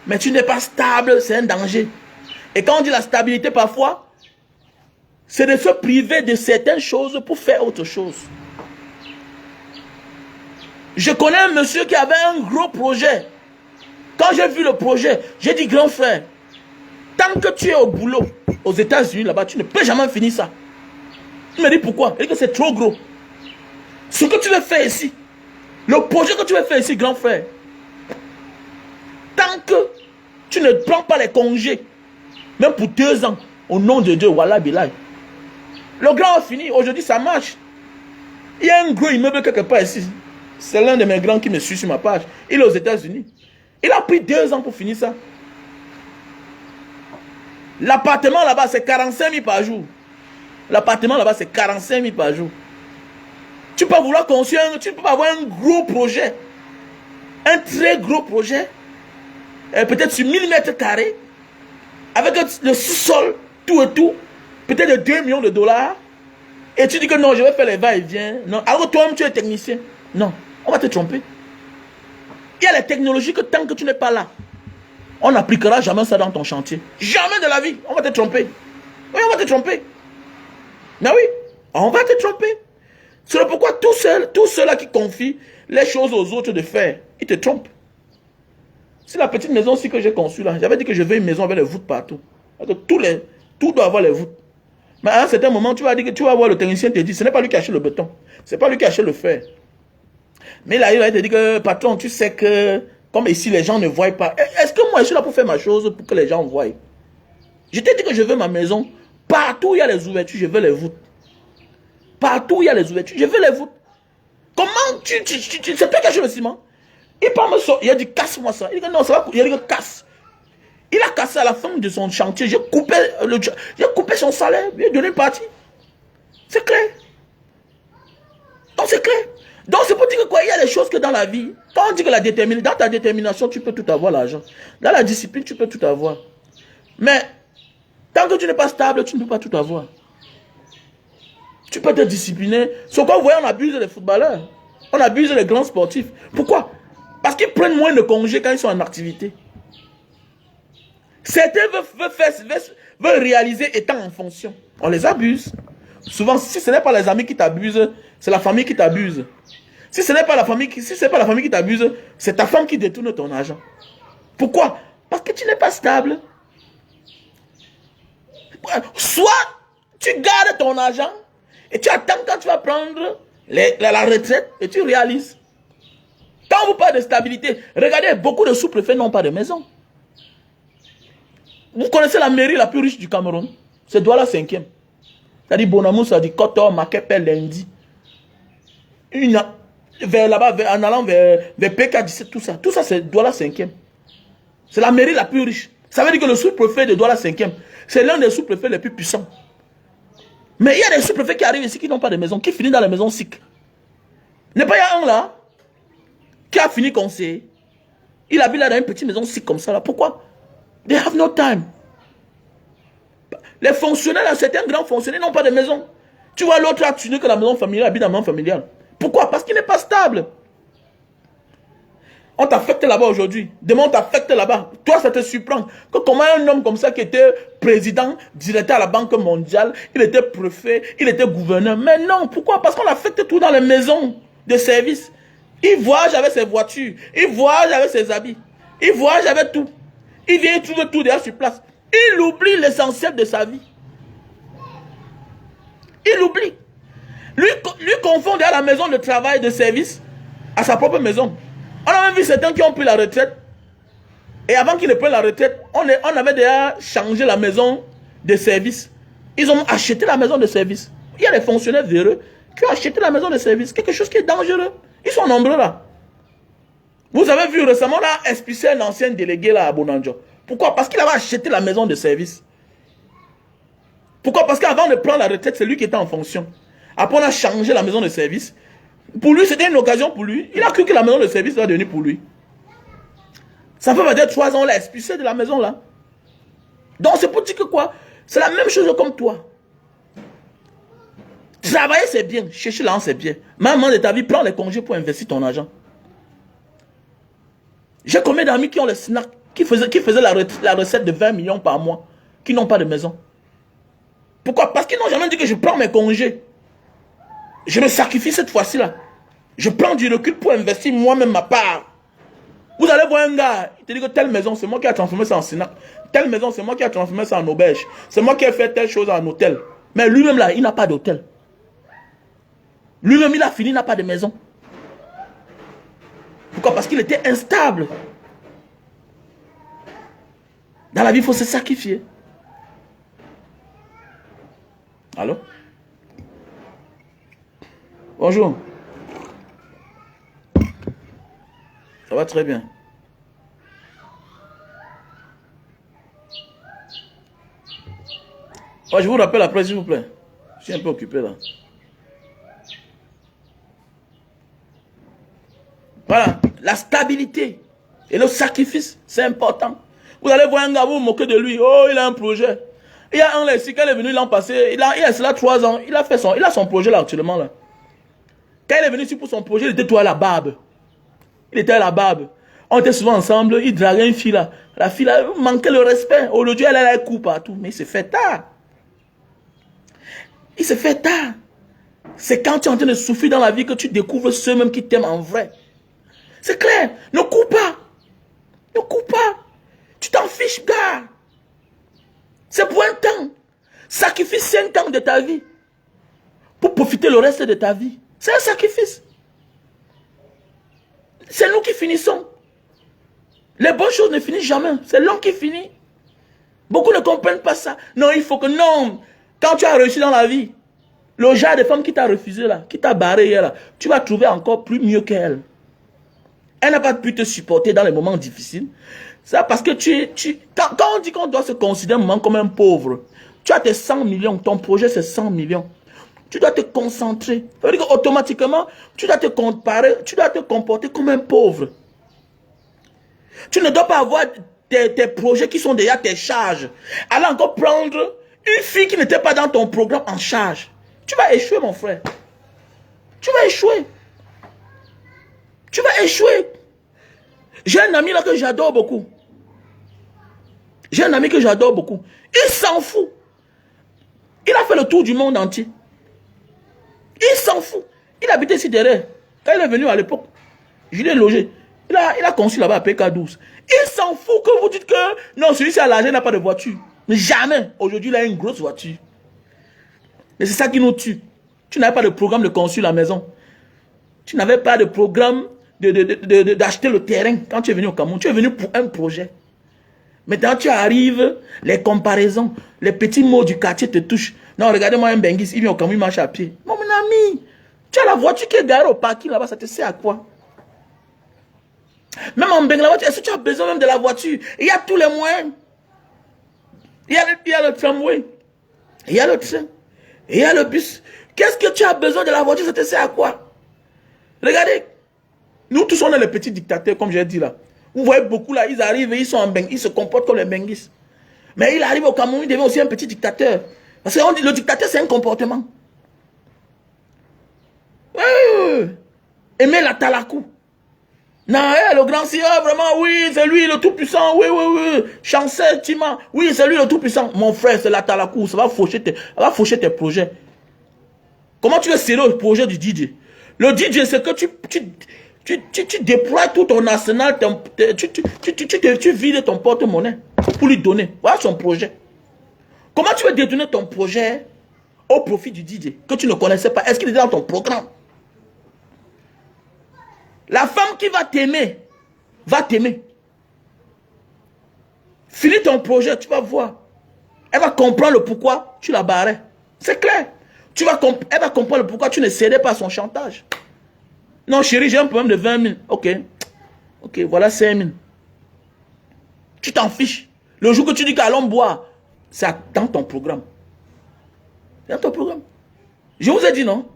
mais tu n'es pas stable, c'est un danger. Et quand on dit la stabilité parfois, c'est de se priver de certaines choses pour faire autre chose. Je connais un monsieur qui avait un gros projet. Quand j'ai vu le projet, j'ai dit, grand frère, tant que tu es au boulot, aux États-Unis, là-bas, tu ne peux jamais finir ça. Il me dit pourquoi? Il dit que c'est trop gros. Ce que tu veux faire ici, le projet que tu veux faire ici, grand frère, tant que tu ne prends pas les congés, même pour 2 ans, au nom de Dieu, voilà, Bilal. Le grand a fini, aujourd'hui ça marche. Il y a un gros immeuble quelque part ici. C'est l'un de mes grands qui me suit sur ma page. Il est aux États-Unis. Il a pris 2 ans pour finir ça. L'appartement là-bas, c'est 45 000 par jour. L'appartement là-bas, c'est 45 000 par jour. Tu peux vouloir construire, tu peux avoir un gros projet. Un très gros projet. Peut-être sur 1000 mètres carrés. Avec le sous-sol, tout et tout. Peut-être de 2 millions de dollars. Et tu dis que non, je vais faire les va-et-vient. Non. Alors toi-même, tu es technicien. Non, on va te tromper. Il y a les technologies que tant que tu n'es pas là, on n'appliquera jamais ça dans ton chantier. Jamais de la vie. On va te tromper. Oui, on va te tromper. Mais oui, on va te tromper. C'est pourquoi tous ceux-là qui confient les choses aux autres de faire, ils te trompent. C'est la petite maison aussi que j'ai conçue là. J'avais dit que je veux une maison avec les voûtes partout. Tout doit avoir les voûtes. Mais à un certain moment, tu vas dire que tu vas voir le technicien te dit, ce n'est pas lui qui achète le béton. Ce n'est pas lui qui achète le fer. Mais là, il va te dire que, patron, tu sais que, comme ici, les gens ne voient pas. Est-ce que moi, je suis là pour faire ma chose pour que les gens voient? Je t'ai dit que je veux ma maison. Partout où il y a les ouvertures, je veux les voûtes. Partout où il y a les ouvertures, je veux les voûtes. Comment c'est toi qui achètes le ciment? Il parle me sortir, il a dit casse-moi ça. Il dit que non, ça va, il a dit que casse. Il a cassé à la fin de son chantier. J'ai coupé son salaire, il a donné une partie. C'est clair. Donc c'est clair. Donc c'est pour dire que quoi, il y a des choses que dans la vie, quand on dit que dans ta détermination, tu peux tout avoir l'argent. Dans la discipline, tu peux tout avoir. Mais tant que tu n'es pas stable, tu ne peux pas tout avoir. Tu peux te discipliner. C'est quoi vous voyez, on abuse les footballeurs. On abuse les grands sportifs. Pourquoi? Parce qu'ils prennent moins de congés quand ils sont en activité. Certains veulent réaliser étant en fonction. On les abuse. Souvent, si ce n'est pas les amis qui t'abusent, c'est la famille qui t'abuse. Si ce n'est pas la famille qui t'abuse, c'est ta femme qui détourne ton argent. Pourquoi? Parce que tu n'es pas stable. Soit tu gardes ton argent et tu attends quand tu vas prendre la retraite et tu réalises. Quand vous parlez de stabilité, regardez, beaucoup de sous-préfets n'ont pas de maison. Vous connaissez la mairie la plus riche du Cameroun? C'est Douala 5e. C'est-à-dire Bonamou, ça dit Kotor, Makepe, Lundi. Vers là-bas, en allant vers PK17, tout ça c'est Douala 5e. C'est la mairie la plus riche. Ça veut dire que le sous-préfet de Douala 5e, c'est l'un des sous-préfets les plus puissants. Mais il y a des sous-préfets qui arrivent ici qui n'ont pas de maison, qui finissent dans les maisons SIC. N'est pas il y a un là qui a fini conseiller. Il habite là dans une petite maison SIC comme ça là. Pourquoi? They have no time. Les fonctionnaires, là, certains grands fonctionnaires n'ont pas de maison. Tu vois, l'autre a tué que la maison familiale, habite dans la maison familiale. Pourquoi? Parce qu'il n'est pas stable. On t'affecte là-bas aujourd'hui. Demain, on t'affecte là-bas. Toi, ça te surprend. Que comment un homme comme ça qui était président, directeur à la Banque mondiale, il était préfet, il était gouverneur. Mais non, pourquoi? Parce qu'on affecte tout dans les maisons de service. Il voyage avec ses voitures. Il voyage avec ses habits. Il voyage avec tout. Il vient trouver tout déjà sur place. Il oublie l'essentiel de sa vie. Il oublie. Lui confond déjà la maison de travail, de service, à sa propre maison. On a même vu certains qui ont pris la retraite. Et avant qu'ils ne prennent la retraite, on avait déjà changé la maison de service. Ils ont acheté la maison de service. Il y a des fonctionnaires véreux qui ont acheté la maison de service. Quelque chose qui est dangereux. Ils sont nombreux là. Vous avez vu récemment, on a expulsé un ancien délégué là à Bonanjo. Pourquoi? Parce qu'il avait acheté la maison de service. Pourquoi? Parce qu'avant de prendre la retraite, c'est lui qui était en fonction. Après, on a changé la maison de service. Pour lui, c'était une occasion pour lui. Il a cru que la maison de service va devenir pour lui. Ça fait peut-être 3 ans, on l'a expulsé de la maison là. Donc, c'est pour dire que quoi? C'est la même chose comme toi. Travailler, c'est bien. Chercher l'argent, c'est bien. Mais à un moment de ta vie, prends les congés pour investir ton argent. J'ai combien d'amis qui ont les snacks, qui faisaient la recette de 20 millions par mois, qui n'ont pas de maison. Pourquoi? Parce qu'ils n'ont jamais dit que je prends mes congés. Je me sacrifie cette fois-ci là. Je prends du recul pour investir moi-même ma part. Vous allez voir un gars, il te dit que telle maison, c'est moi qui ai transformé ça en snack. Telle maison, c'est moi qui ai transformé ça en auberge. C'est moi qui ai fait telle chose en hôtel. Mais lui-même là, il n'a pas d'hôtel. Lui-même, il a fini, il n'a pas de maison. Pourquoi? Parce qu'il était instable. Dans la vie, il faut se sacrifier. Allô? Bonjour. Ça va très bien. Oh, je vous rappelle après, s'il vous plaît. Je suis un peu occupé là. Voilà, la stabilité et le sacrifice, c'est important. Vous allez voir un gars, vous vous moquez de lui. Oh, il a un projet. Il y a un là ici, quand il est venu l'an passé, il a cela 3 ans, il a son projet là actuellement là. Quand il est venu ici pour son projet, il était tout à la barbe. Il était à la barbe. On était souvent ensemble, il draguait une fille là. La fille là manquait le respect. Aujourd'hui, elle a un coup partout. Mais il se fait tard. Il se fait tard. C'est quand tu es en train de souffrir dans la vie que tu découvres ceux même qui t'aiment en vrai. C'est clair. Ne cours pas. Ne cours pas. Tu t'en fiches, gars. C'est pour un temps. Sacrifie 5 ans de ta vie pour profiter le reste de ta vie. C'est un sacrifice. C'est nous qui finissons. Les bonnes choses ne finissent jamais. C'est l'homme qui finit. Beaucoup ne comprennent pas ça. Non, il faut que non. Quand tu as réussi dans la vie, le genre de femme qui t'a refusé là, qui t'a barré hier là, tu vas trouver encore plus mieux qu'elle. Elle n'a pas pu te supporter dans les moments difficiles. C'est parce que quand on dit qu'on doit se considérer un moment comme un pauvre, tu as tes 100 millions, ton projet c'est 100 millions. Tu dois te concentrer. Ça veut dire qu'automatiquement, tu dois te comparer, tu dois te comporter comme un pauvre. Tu ne dois pas avoir tes projets qui sont déjà tes charges. Aller encore prendre une fille qui n'était pas dans ton programme en charge. Tu vas échouer, mon frère. Tu vas échouer. Tu vas échouer. J'ai un ami là que j'adore beaucoup. J'ai un ami que j'adore beaucoup. Il s'en fout. Il a fait le tour du monde entier. Il s'en fout. Il habitait ici derrière. Quand il est venu à l'époque, je l'ai logé. Il a conçu là-bas à PK12. Il s'en fout que vous dites que non, celui-ci à l'argent n'a pas de voiture. Mais jamais. Aujourd'hui, il a une grosse voiture. Et c'est ça qui nous tue. Tu n'avais pas de programme de construire la maison. Tu n'avais pas de programme d'acheter le terrain quand tu es venu au Cameroun. Tu es venu pour un projet. Maintenant, tu arrives, les comparaisons, les petits mots du quartier te touchent. Non, regardez-moi un Benguis, il vient au Cameroun, il marche à pied. Mon ami, tu as la voiture qui est garée au parking là-bas, ça te sert à quoi? Même en Bangladesh, est-ce que tu as besoin même de la voiture? Il y a tous les moyens. Il y a le tramway, il y a le train, il y a le bus. Qu'est-ce que tu as besoin de la voiture? Ça te sert à quoi? Regardez, nous tous on est les petits dictateurs, comme j'ai dit là. Vous voyez beaucoup là, ils arrivent et ils sont en Benguis, ils se comportent comme les Benguis. Mais il arrive au Cameroun, il devient aussi un petit dictateur. Parce que le dictateur, c'est un comportement. Oui. Aimer la talakou. Non, le grand seigneur, vraiment, oui, c'est lui le tout-puissant, oui. Chancel, Tima, oui, c'est lui le tout-puissant. Mon frère, c'est la talakou, ça va faucher tes projets. Comment tu veux serrer le projet du DJ? Le DJ, c'est que tu déploies tout ton arsenal, tu vides ton porte-monnaie pour lui donner. Voilà son projet. Comment tu veux détourner ton projet au profit du DJ que tu ne connaissais pas? Est-ce qu'il est dans ton programme? La femme qui va t'aimer, va t'aimer. Finis ton projet, tu vas voir. Elle va comprendre le pourquoi tu la barrais. C'est clair. Elle va comprendre le pourquoi tu ne cédais pas à son chantage. Non, chérie, j'ai un problème de 20 000. Ok, voilà 5 000. Tu t'en fiches. Le jour que tu dis qu'allons boire, c'est dans ton programme. C'est dans ton programme. Je vous ai dit, non?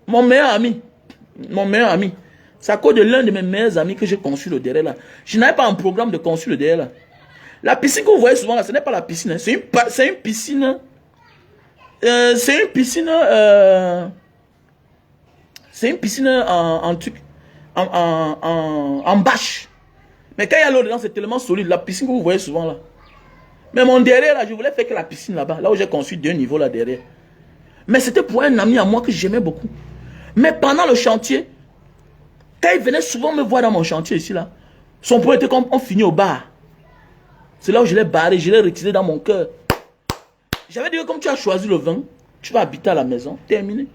Mon meilleur ami, c'est à cause de l'un de mes meilleurs amis que j'ai conçu le derrière là. Je n'avais pas un programme de conçu le derrière là. La piscine que vous voyez souvent là, ce n'est pas la piscine. Hein. C'est une piscine. C'est une piscine en bâche. Mais quand il y a l'eau dedans, c'est tellement solide. La piscine que vous voyez souvent là. Mais mon derrière là, je voulais faire que la piscine là-bas. Là où j'ai construit 2 niveaux là derrière. Mais c'était pour un ami à moi que j'aimais beaucoup. Mais pendant le chantier, quand il venait souvent me voir dans mon chantier ici là, son point était comme on finit au bar. C'est là où je l'ai barré, je l'ai retiré dans mon cœur. J'avais dit que comme tu as choisi le vin, tu vas habiter à la maison. Terminé.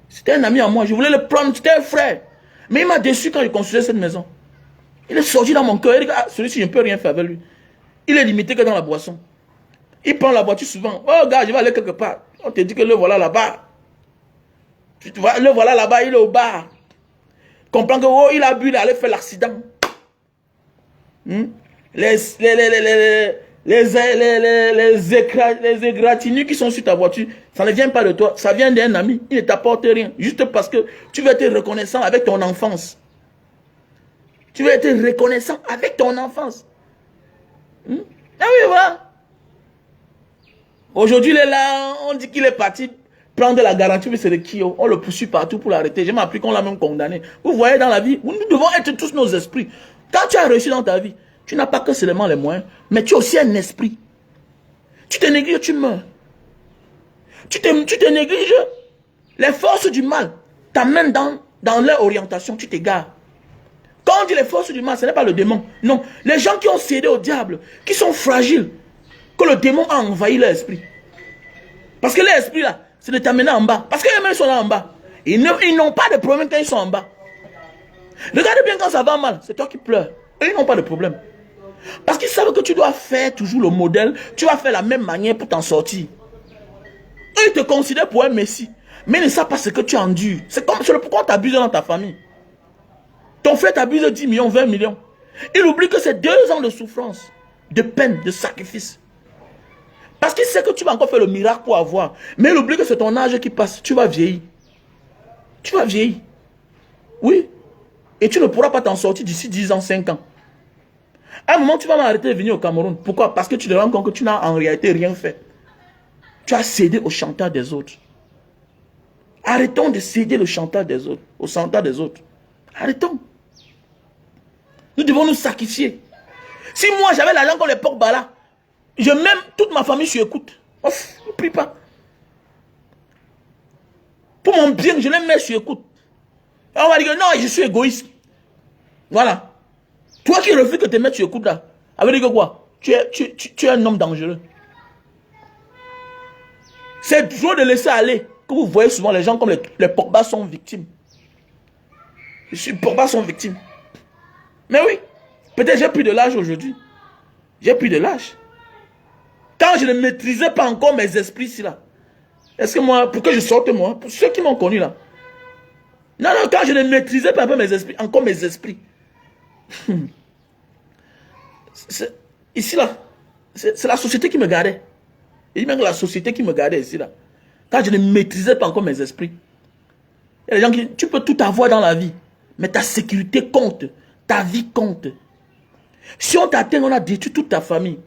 C'était un ami à moi, je voulais le prendre, c'était un frère. Mais il m'a déçu quand je construisais cette maison. Il est sorti dans mon cœur, il dit celui-ci je ne peux rien faire avec lui. Il est limité que dans la boisson. Il prend la voiture souvent. Oh gars, je vais aller quelque part. On te dit que le voilà là-bas. Le voilà là-bas, il est au bar. Comprends que oh, il a bu, il allait faire l'accident. Les égratignures qui sont sur ta voiture, ça ne vient pas de toi, ça vient d'un ami. Il ne t'apporte rien. Juste parce que tu veux être reconnaissant avec ton enfance. Tu veux être reconnaissant avec ton enfance. Ah oui, voilà. Aujourd'hui, il est là, on dit qu'il est parti prendre la garantie, mais c'est de qui? On le poursuit partout pour l'arrêter. J'ai appris qu'on l'a même condamné. Vous voyez dans la vie, nous devons être tous nos esprits. Quand tu as réussi dans ta vie, tu n'as pas que seulement les moyens, mais tu as aussi un esprit. Tu te négliges, tu meurs. Tu te négliges, les forces du mal t'amènent dans leur orientation, tu t'égares. Quand on dit les forces du mal, ce n'est pas le démon. Non, les gens qui ont cédé au diable, qui sont fragiles, que le démon a envahi leur esprit. Parce que leur esprit là, c'est de t'amener en bas. Parce qu'eux-mêmes sont là en bas. Ils n'ont pas de problème quand ils sont en bas. Regardez bien quand ça va mal, c'est toi qui pleures. Eux, ils n'ont pas de problème. Parce qu'ils savent que tu dois faire toujours le modèle, tu vas faire la même manière pour t'en sortir. Eux, ils te considèrent pour un messie. Mais ils ne savent pas ce que tu endures. C'est le pourquoi on t'abuse dans ta famille. Ton frère t'abuse 10 millions, 20 millions. Il oublie que c'est 2 ans de souffrance, de peine, de sacrifice. Parce qu'il sait que tu vas encore faire le miracle pour avoir. Mais il oublie que c'est ton âge qui passe. Tu vas vieillir. Tu vas vieillir. Oui. Et tu ne pourras pas t'en sortir d'ici 10 ans, 5 ans. À un moment, tu vas m'arrêter de venir au Cameroun. Pourquoi? Parce que tu te rends compte que tu n'as en réalité rien fait. Tu as cédé au chantage des autres. Arrêtons de céder le chantage des autres, au chantage des autres. Arrêtons. Nous devons nous sacrifier. Si moi j'avais l'argent comme les Pogba, je mets toute ma famille sur écoute. Ne prie pas. Pour mon bien, je les mets sur écoute. On va dire que non, je suis égoïste. Voilà. Toi qui refuses que te mettre sur écoute là, ça veut dire que quoi? Tu es un homme dangereux. C'est toujours de laisser aller. Que vous voyez souvent les gens comme les Pogba sont victimes. Les Pogba sont victimes. Mais oui, peut-être j'ai plus de l'âge aujourd'hui. J'ai plus de l'âge. Quand je ne maîtrisais pas encore mes esprits ici là. Est-ce que moi, pour que je sorte moi, pour ceux qui m'ont connu là. Non, quand je ne maîtrisais pas mes esprits, encore mes esprits. Ici là, c'est la société qui me gardait. Et même la société qui me gardait ici là. Quand je ne maîtrisais pas encore mes esprits. Il y a des gens qui disent, tu peux tout avoir dans la vie, mais ta sécurité compte. Ta vie compte. Si on t'atteint, on a détruit toute ta famille.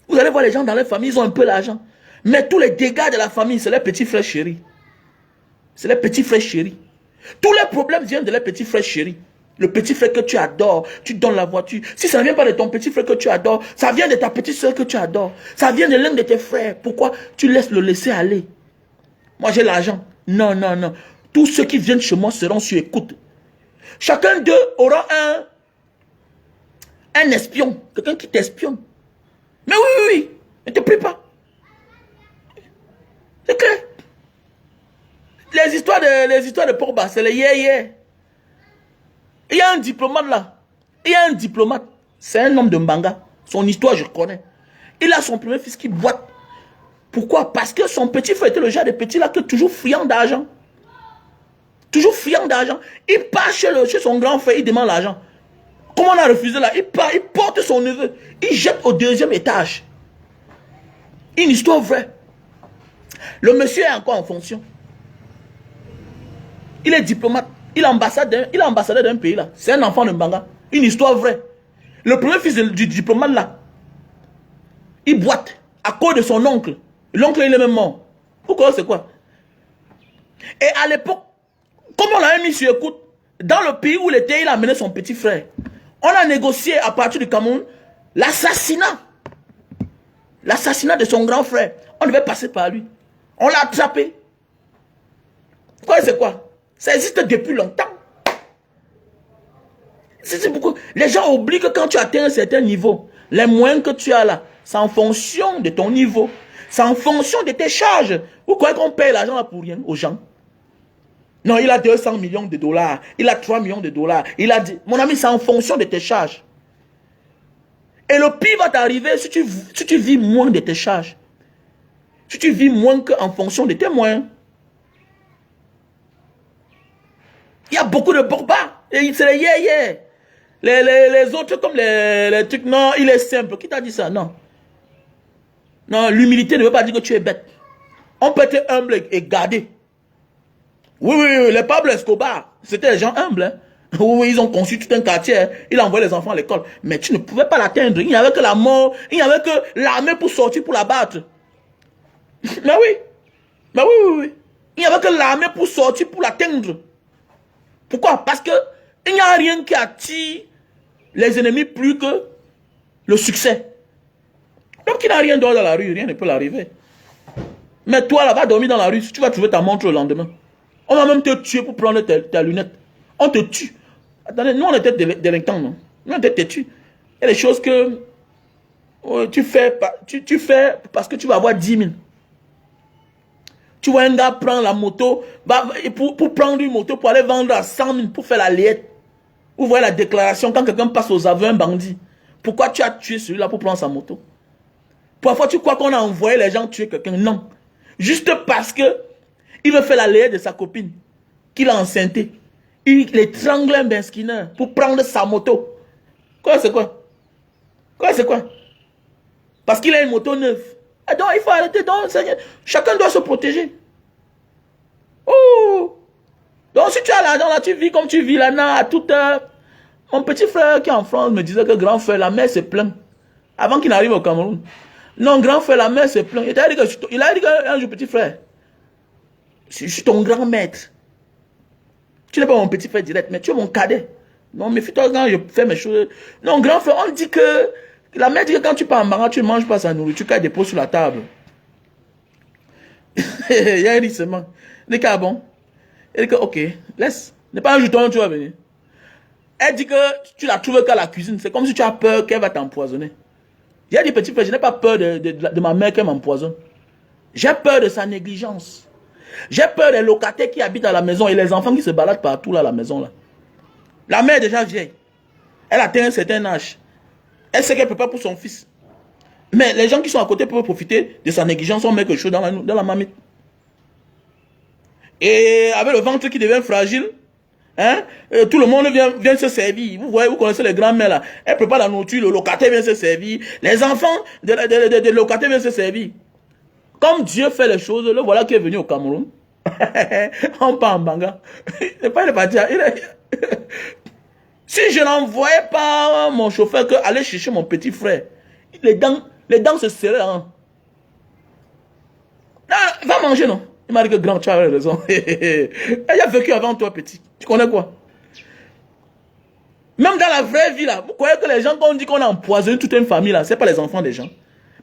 Vous allez voir les gens dans leur famille, ils ont un peu l'argent. Mais tous les dégâts de la famille, c'est les petits frères chéris. C'est les petits frères chéris. Tous les problèmes viennent de les petits frères chéris. Le petit frère que tu adores, tu donnes la voiture. Si ça ne vient pas de ton petit frère que tu adores, ça vient de ta petite soeur que tu adores. Ça vient de l'un de tes frères. Pourquoi tu laisses le laisser aller? Moi, j'ai l'argent. Non, non, non. Tous ceux qui viennent chez moi seront sur écoute. Chacun d'eux aura un espion. Quelqu'un qui t'espionne. Mais oui, oui, oui. Ne te prie pas. C'est clair. Les histoires de Pogba, c'est les yé-yé. Il y a un diplomate là. Il y a un diplomate. C'est un homme de Mbanga. Son histoire, je connais. Il a son premier fils qui boite. Pourquoi? Parce que son petit frère était le genre de petit là qui est toujours friand d'argent. Toujours friand d'argent. Il part chez son grand frère, il demande l'argent. Comment on a refusé là? Il part, il porte son neveu. Il jette au deuxième étage. Une histoire vraie. Le monsieur est encore en fonction. Il est diplomate. Il est ambassadeur d'un pays là. C'est un enfant de Mbanga. Une histoire vraie. Le premier fils du diplomate là, il boite à cause de son oncle. L'oncle il est même mort. Pourquoi c'est quoi? Et à l'époque, comme on l'a mis sur écoute, dans le pays où il était, il a amené son petit frère. On a négocié à partir du Cameroun l'assassinat. L'assassinat de son grand frère. On devait passer par lui. On l'a attrapé. Pourquoi c'est quoi? Ça existe depuis longtemps. C'est beaucoup. Les gens oublient que quand tu atteins un certain niveau, les moyens que tu as là, c'est en fonction de ton niveau. C'est en fonction de tes charges. Vous croyez qu'on paye l'argent là pour rien aux gens? Non, il a 200 millions de dollars. Il a 3 millions de dollars. Il a dit, mon ami, c'est en fonction de tes charges. Et le pire va t'arriver si tu vis moins de tes charges. Si tu vis moins qu'en fonction de tes moyens. Il y a beaucoup de borba. C'est les yé-yé. Les autres comme les trucs, non, il est simple. Qui t'a dit ça? Non. Non, l'humilité ne veut pas dire que tu es bête. On peut être humble et garder. Oui, oui, oui, les Pablo Escobar, c'était des gens humbles. Hein. Oui, oui, ils ont conçu tout un quartier. Hein. Ils envoyaient les enfants à l'école. Mais tu ne pouvais pas l'atteindre. Il n'y avait que la mort. Il n'y avait que l'armée pour sortir, pour la battre. Mais oui. Mais oui, oui, oui. Il n'y avait que l'armée pour sortir, pour l'atteindre. Pourquoi? Parce que il n'y a rien qui attire les ennemis plus que le succès. Donc il n'a rien d'autre dans la rue, rien ne peut l'arriver. Mais toi là, va dormir dans la rue, tu vas trouver ta montre le lendemain. On va même te tuer pour prendre ta lunette. On te tue. Attendez, nous on était délinquants, non? Nous on était têtus. Il y a des choses que tu fais parce que tu vas avoir 10 000. Tu vois un gars prendre la moto, pour prendre une moto, pour aller vendre à 100 000, pour faire la liette. Vous voyez la déclaration, quand quelqu'un passe aux aveux, un bandit. Pourquoi tu as tué celui-là pour prendre sa moto? Parfois, tu crois qu'on a envoyé les gens tuer quelqu'un? Non. Juste parce que il veut faire la liette de sa copine, qu'il a enceinté. Il étrangle un benskiner pour prendre sa moto. Quoi, c'est quoi? Quoi, c'est quoi? Parce qu'il a une moto neuve. Donc, il faut arrêter. Donc, chacun doit se protéger. Oh! Donc, si tu as l'argent là, tu vis comme tu vis là, à toute heure. Mon petit frère qui est en France me disait que grand frère, la mer se plaint. Avant qu'il n'arrive au Cameroun. Non, grand frère, la mer se plaint. Il a dit qu'un jour, petit frère, je suis ton grand maître. Tu n'es pas mon petit frère direct, mais tu es mon cadet. Non, méfie-toi quand je fais mes choses. Non, grand frère, on dit que la mère dit que quand tu pars en Mbanga, tu ne manges pas sa nourriture, qu'elle dépose sur la table. Il y a un rissement. Il dit que, ah bon? Elle dit que, ok, laisse. N'est pas un jeton, tu vas venir. Elle dit que tu la trouves qu'à la cuisine. C'est comme si tu as peur qu'elle va t'empoisonner. J'ai dit, petit frère, je n'ai pas peur de ma mère qu'elle m'empoisonne. J'ai peur de sa négligence. J'ai peur des locataires qui habitent à la maison et les enfants qui se baladent partout là à la maison là. La mère est déjà vieille. Elle atteint un certain âge. Elle sait qu'elle ne peut pas pour son fils. Mais les gens qui sont à côté peuvent profiter de sa négligence, on met quelque chose dans la marmite. Et avec le ventre qui devient fragile, hein, tout le monde vient se servir. Vous voyez, vous connaissez les grands-mères là. Elle prépare la nourriture, le locataire vient se servir. Les enfants de locataire viennent se servir. Comme Dieu fait les choses, le voilà qui est venu au Cameroun. On part en Mbanga. Il n'est pas parti. Si je n'envoyais pas mon chauffeur que aller chercher mon petit frère, il est dans Les dents se serraient. Hein. Ah, va manger, non? Il m'a dit que grand, tu as raison. Elle a vécu avant toi, petit. Tu connais quoi? Même dans la vraie vie, là, vous croyez que les gens, quand on dit qu'on a empoisonné toute une famille, là, ce n'est pas les enfants des gens.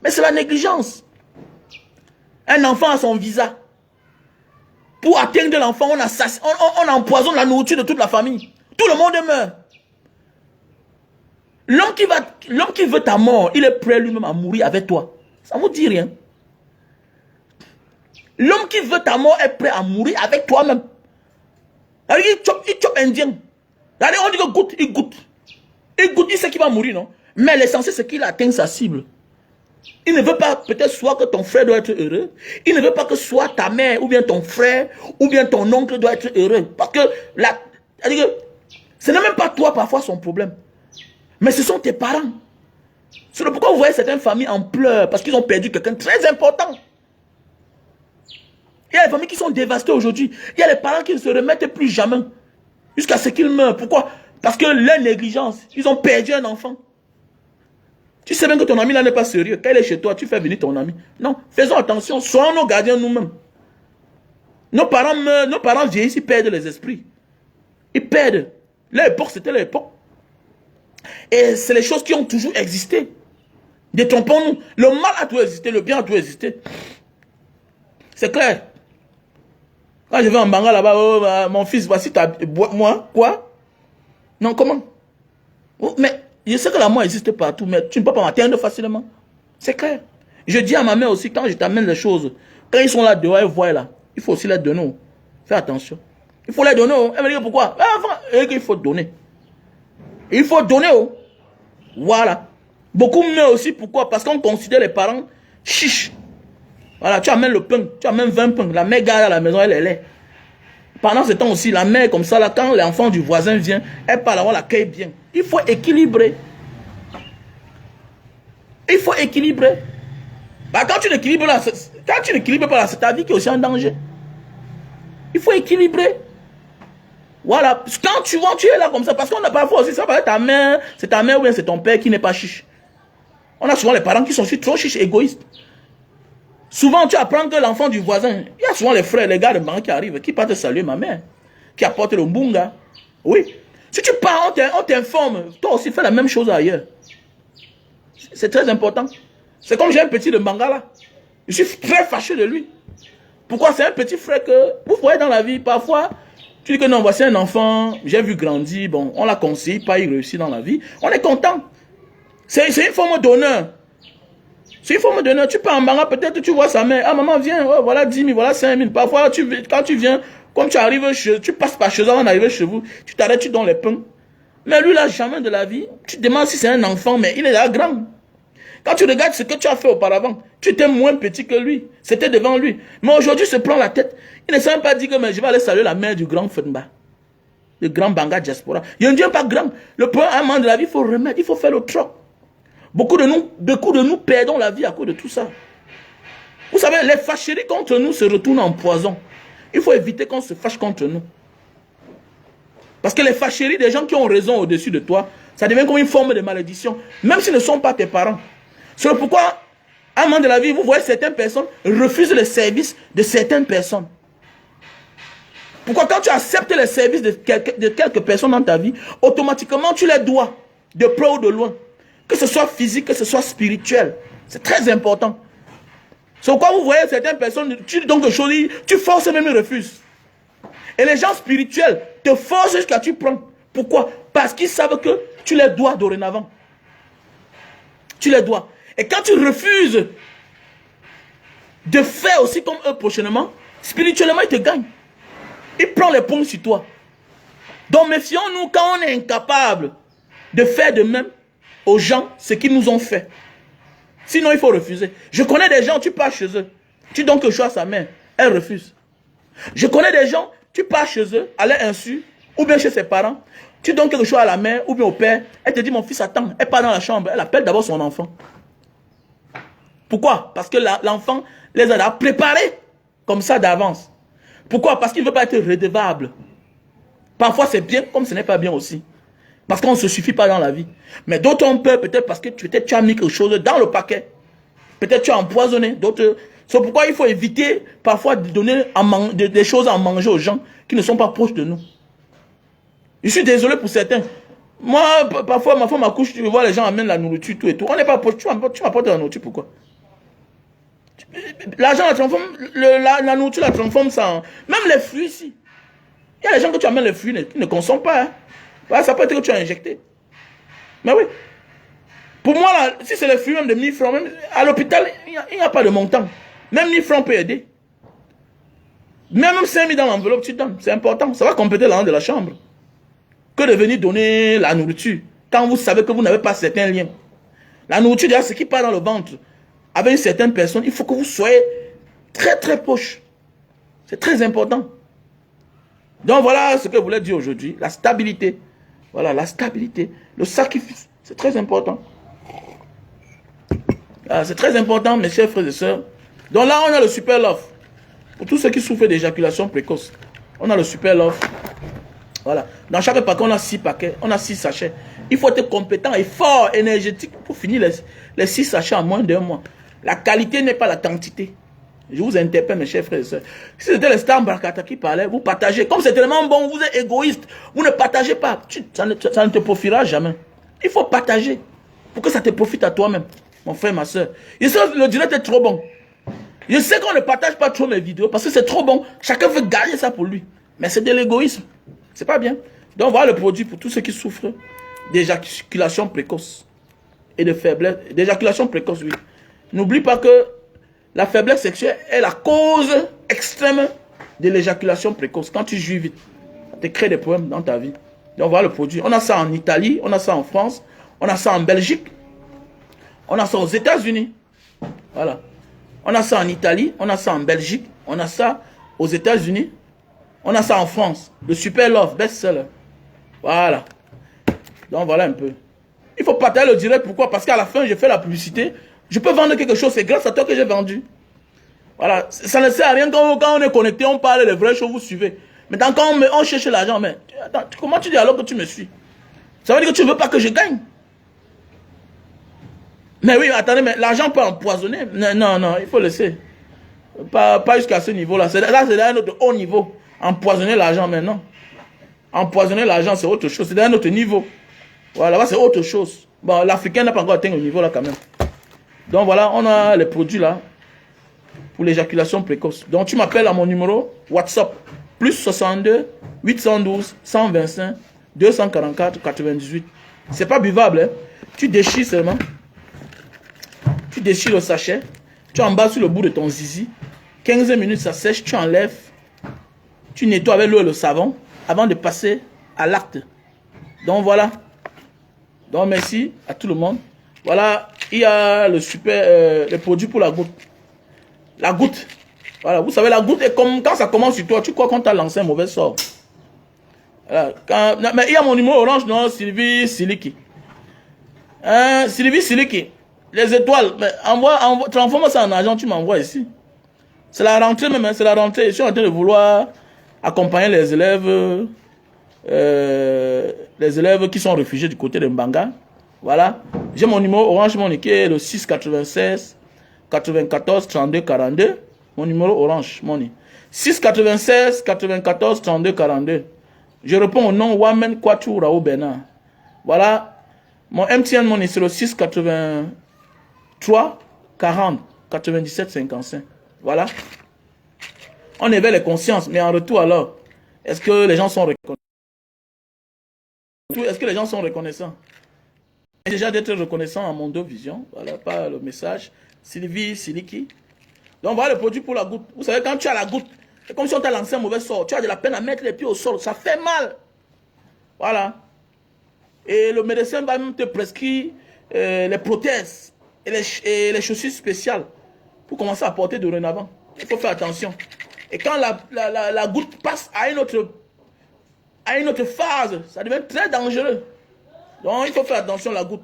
Mais c'est la négligence. Un enfant a son visa. Pour atteindre l'enfant, on empoisonne la nourriture de toute la famille. Tout le monde meurt. L'homme qui veut ta mort, il est prêt lui-même à mourir avec toi. Ça ne vous dit rien. L'homme qui veut ta mort est prêt à mourir avec toi-même. Il chope indien. On dit que goûte, il goûte. Il goûte, il sait qu'il va mourir, non? Mais l'essentiel, c'est qu'il atteint sa cible. Il ne veut pas peut-être soit que ton frère doit être heureux. Il ne veut pas que soit ta mère, ou bien ton frère, ou bien ton oncle doit être heureux. Parce que ce n'est même pas toi parfois son problème. Mais ce sont tes parents. C'est pourquoi vous voyez certaines familles en pleurs, parce qu'ils ont perdu quelqu'un de très important. Il y a des familles qui sont dévastées aujourd'hui. Il y a les parents qui ne se remettent plus jamais. Jusqu'à ce qu'ils meurent. Pourquoi? Parce que leur négligence, ils ont perdu un enfant. Tu sais bien que ton ami là n'est pas sérieux. Quand il est chez toi, tu fais venir ton ami. Non, faisons attention, soyons nos gardiens nous-mêmes. Nos parents meurent, nos parents vieillissent, ils perdent les esprits. Ils perdent. L'époque, c'était l'époque. Et c'est les choses qui ont toujours existé. Détrompons-nous. Le mal a toujours existé, le bien a toujours existé. C'est clair. Quand je vais en Banga là-bas, oh, mon fils, voici ta... Moi, quoi? Non, comment? Oh, mais je sais que la mort existe partout, mais tu ne peux pas m'atteindre facilement. C'est clair. Je dis à ma mère aussi, quand je t'amène les choses, quand ils sont là dehors, ils voient là, il faut aussi les donner. Fais attention. Il faut les donner. Elle me dit pourquoi? Il faut donner. Il faut donner. Voilà. Beaucoup meurent aussi, pourquoi? Parce qu'on considère les parents chiches. Voilà, tu amènes le pain, tu amènes 20 pains, la mère garde à la maison, elle est là. Pendant ce temps aussi, la mère comme ça, là, quand l'enfant du voisin vient, elle parle, on l'accueille bien. Il faut équilibrer. Il faut équilibrer. Bah, quand tu n'équilibres pas là, c'est ta vie qui est aussi en danger. Il faut équilibrer. Voilà. Quand tu vois, tu es là comme ça, parce qu'on n'a pas aussi, ça va être ta mère, c'est ta mère ou bien c'est ton père qui n'est pas chiche. On a souvent les parents qui sont trop chiches, égoïstes. Souvent, tu apprends que l'enfant du voisin, il y a souvent les frères, les gars de banque qui arrivent, qui partent saluer ma mère, qui apportent le mbunga. Oui. Si tu pars, on t'informe. Toi aussi, fais la même chose ailleurs. C'est très important. C'est comme j'ai un petit de Mbanga là. Je suis très fâché de lui. Pourquoi? C'est un petit frère que vous voyez dans la vie. Parfois, tu dis que non, voici un enfant, j'ai vu grandir, bon, on l'a conseillé, pas il réussit dans la vie. On est content. C'est une forme d'honneur. C'est une forme d'honneur. Tu pars en Mbanga, peut-être tu vois sa mère. Ah, maman, viens, oh, voilà 10 000, voilà 5 000. Parfois, quand tu viens, comme tu arrives tu passes par chez eux avant d'arriver chez vous, tu t'arrêtes, tu donnes les pains. Mais lui, là, jamais de la vie. Tu te demandes si c'est un enfant, mais il est là grand. Quand tu regardes ce que tu as fait auparavant, tu étais moins petit que lui. C'était devant lui. Mais aujourd'hui, il se prend la tête. Il ne s'est même pas dit que mais je vais aller saluer la mère du grand Fenba. Le grand Banga diaspora. Il ne dit pas grand. Le point à un moment de la vie, il faut remettre, il faut faire le troc. Beaucoup de nous perdons la vie à cause de tout ça. Vous savez, les fâcheries contre nous se retournent en poison. Il faut éviter qu'on se fâche contre nous. Parce que les fâcheries des gens qui ont raison au-dessus de toi, ça devient comme une forme de malédiction. Même s'ils ne sont pas tes parents. C'est pourquoi, à un moment de la vie, vous voyez certaines personnes refusent les services de certaines personnes. Pourquoi quand tu acceptes les services de quelques personnes dans ta vie, automatiquement tu les dois, de près ou de loin. Que ce soit physique, que ce soit spirituel. C'est très important. C'est pourquoi vous voyez certaines personnes, tu dis donc quelque chose, tu forces même, ils refusent. Et les gens spirituels te forcent jusqu'à tu prends. Pourquoi? Parce qu'ils savent que tu les dois dorénavant. Tu les dois. Et quand tu refuses de faire aussi comme eux prochainement, spirituellement, ils te gagnent. Ils prennent les ponts sur toi. Donc méfions-nous quand on est incapable de faire de même aux gens ce qu'ils nous ont fait. Sinon, il faut refuser. Je connais des gens, tu pars chez eux. Tu donnes quelque chose à sa mère, elle refuse. Je connais des gens, tu pars chez eux, à leur insu, ou bien chez ses parents. Tu donnes quelque chose à la mère ou bien au père. Elle te dit, mon fils, attends. Elle part dans la chambre. Elle appelle d'abord son enfant. Pourquoi? Parce que l'enfant les a préparés comme ça d'avance. Pourquoi? Parce qu'il ne veut pas être redevable. Parfois, c'est bien comme ce n'est pas bien aussi. Parce qu'on ne se suffit pas dans la vie. Mais d'autres ont peur peut-être parce que tu as mis quelque chose dans le paquet. Peut-être tu as empoisonné, d'autres... C'est pourquoi il faut éviter parfois de donner des choses à manger aux gens qui ne sont pas proches de nous. Je suis désolé pour certains. Moi, parfois, ma femme accouche, tu vois les gens amènent la nourriture, tout et tout. On n'est pas proche, tu m'apportes la nourriture, pourquoi? L'argent la transforme, la nourriture la transforme sans... Même les fruits ici. Il y a des gens que tu amènes les fruits, qui ne consomment pas. Hein. Voilà, ça peut être que tu as injecté. Mais oui. Pour moi, là, si c'est les fruits même de 1000 francs, même à l'hôpital, il n'y a pas de montant. Même 1000 francs peut aider. Même 5000 dans l'enveloppe, tu donnes. C'est important. Ça va compléter l'argent de la chambre. Que de venir donner la nourriture. Quand vous savez que vous n'avez pas certains liens. La nourriture, déjà, ce qui part dans le ventre, avec une certaine personne, il faut que vous soyez très très proche. C'est très important. Donc voilà ce que je voulais dire aujourd'hui. La stabilité. Voilà, la stabilité. Le sacrifice. C'est très important. C'est très important, mes chers frères et sœurs. Donc là, on a le super love. Pour tous ceux qui souffrent d'éjaculation précoce, on a le super love. Voilà. Dans chaque paquet, on a 6 paquets. On a 6 sachets. Il faut être compétent et fort, énergétique pour finir les 6 sachets en moins d'1 mois. La qualité n'est pas la quantité. Je vous interpelle, mes chers frères et sœurs. Si c'était les stars Barkata qui parlaient, vous partagez. Comme c'est tellement bon, vous êtes égoïste. Vous ne partagez pas. Ça ne te profitera jamais. Il faut partager pour que ça te profite à toi-même, mon frère, ma soeur. Je sais que le direct est trop bon. Je sais qu'on ne partage pas trop mes vidéos parce que c'est trop bon. Chacun veut gagner ça pour lui. Mais c'est de l'égoïsme. C'est pas bien. Donc voilà le produit pour tous ceux qui souffrent d'éjaculation précoce et de faiblesse. D'éjaculation précoce, oui. N'oublie pas que la faiblesse sexuelle est la cause extrême de l'éjaculation précoce. Quand tu jouis vite, ça te crée des problèmes dans ta vie. Donc voilà le produit. On a ça en Italie, on a ça en France, on a ça en Belgique, on a ça aux États-Unis. Voilà. On a ça en Italie, on a ça en Belgique, on a ça aux États-Unis, on a ça en France. Le Super Love, best-seller. Voilà. Donc voilà un peu. Il faut partager le direct. Pourquoi? Parce qu'à la fin, je fais la publicité. Je peux vendre quelque chose. C'est grâce à toi que j'ai vendu. Voilà. Ça ne sert à rien quand on est connecté, on parle les vraies choses, vous suivez. Maintenant, quand on cherche l'argent, mais attends, comment tu dis alors que tu me suis? Ça veut dire que tu ne veux pas que je gagne. Mais oui, attendez, mais l'argent peut empoisonner. Non, non, il faut laisser. Pas jusqu'à ce niveau-là. Là, c'est un autre haut niveau. Empoisonner l'argent, mais non. Empoisonner l'argent, c'est autre chose. C'est d'un autre niveau. Voilà, là-bas, c'est autre chose. Bon, l'Africain n'a pas encore atteint le niveau là quand même. Donc voilà, on a les produits là pour l'éjaculation précoce. Donc tu m'appelles à mon numéro WhatsApp plus 62 812 125 244 98. C'est pas buvable, hein. Tu déchires seulement. Tu déchires le sachet. Tu emballes sur le bout de ton zizi. 15 minutes, ça sèche. Tu enlèves. Tu nettoies avec l'eau et le savon avant de passer à l'acte. Donc voilà. Donc merci à tout le monde. Voilà, il y a le super, le produit pour la goutte. La goutte. Voilà, vous savez, la goutte est comme quand ça commence sur toi, tu crois qu'on t'a lancé un mauvais sort. Voilà, mais il y a mon numéro orange, non, Sylvie Siliki. Sylvie Siliki. Les étoiles, transforme ça en argent, tu m'envoies ici. C'est la rentrée même, hein, c'est la rentrée. Je suis en train de vouloir accompagner les élèves qui sont réfugiés du côté de Mbanga. Voilà. J'ai mon numéro Orange Money qui est le 696 94 32 42. Mon numéro Orange Money. 696 94 32 42. Je réponds au nom Wamen Kwatou Rao Bernard. Voilà. Mon MTN Money c'est le 683 40 97 55. Voilà. On éveille les consciences, mais en retour alors, est-ce que les gens sont reconnaissants? Est-ce que les gens sont reconnaissants? Déjà d'être reconnaissant à Mondo Vision, voilà, pas le message. Sylvie Siliki. Donc voilà le produit pour la goutte. Vous savez, quand tu as la goutte, c'est comme si on t'a lancé un mauvais sort. Tu as de la peine à mettre les pieds au sol. Ça fait mal. Voilà. Et le médecin va même te prescrire les prothèses et les chaussures spéciales pour commencer à porter dorénavant. Il faut faire attention. Et quand la goutte passe à une autre phase, ça devient très dangereux. Donc il faut faire attention à la goutte.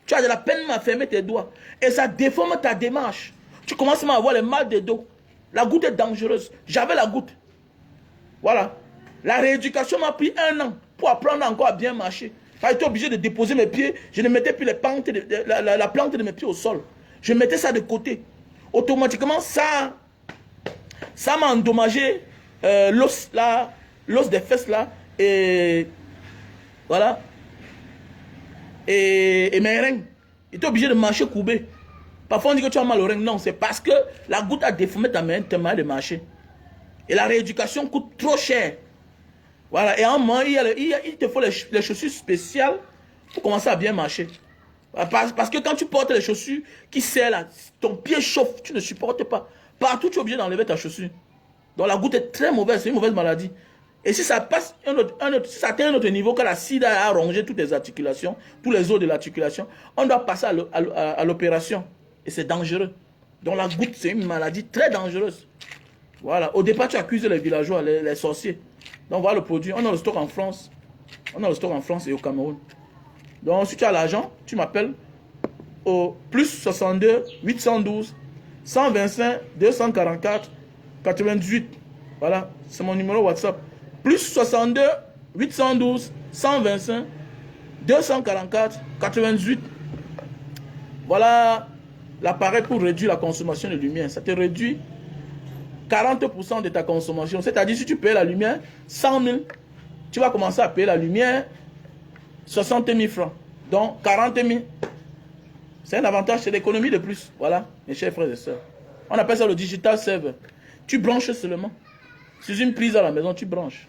Tu as de la peine à fermer tes doigts. Et ça déforme ta démarche. Tu commences à avoir les mal de dos. La goutte est dangereuse. J'avais la goutte. Voilà. La rééducation m'a pris 1 an pour apprendre encore à bien marcher. J'étais obligé de déposer mes pieds. Je ne mettais plus la plante de mes pieds au sol. Je mettais ça de côté. Automatiquement, ça m'a endommagé l'os là, l'os des fesses là, et voilà, et mes reins. J'étais obligé de marcher courbé. Parfois on dit que tu as mal au rein. Non, c'est parce que la goutte a déformé ta main, tes mains de marcher. Et la rééducation coûte trop cher. Voilà, et à un moment, il te faut les chaussures spéciales pour commencer à bien marcher. Parce que quand tu portes les chaussures qui serrent là, ton pied chauffe, tu ne supportes pas. Partout, tu es obligé d'enlever ta chaussure. Donc la goutte est très mauvaise, c'est une mauvaise maladie. Et si ça passe si ça atteint un autre niveau, que la sida a rongé toutes les articulations, tous les os de l'articulation, on doit passer à l'opération. Et c'est dangereux. Donc la goutte, c'est une maladie très dangereuse. Voilà. Au départ, tu accuses les villageois, les sorciers. Donc voilà le produit. On a le stock en France. On a le stock en France et au Cameroun. Donc si tu as l'argent, tu m'appelles au plus 62 812 125 244 98. Voilà, c'est mon numéro WhatsApp. Plus 62 812 125 244 98. Voilà l'appareil pour réduire la consommation de lumière. Ça te réduit 40% de ta consommation. C'est-à-dire, si tu payes la lumière 100 000, tu vas commencer à payer la lumière 60 000 francs. Donc 40 000. C'est un avantage, c'est l'économie de plus. Voilà, mes chers frères et sœurs. On appelle ça le digital server. Tu branches seulement. Sur une prise à la maison, tu branches.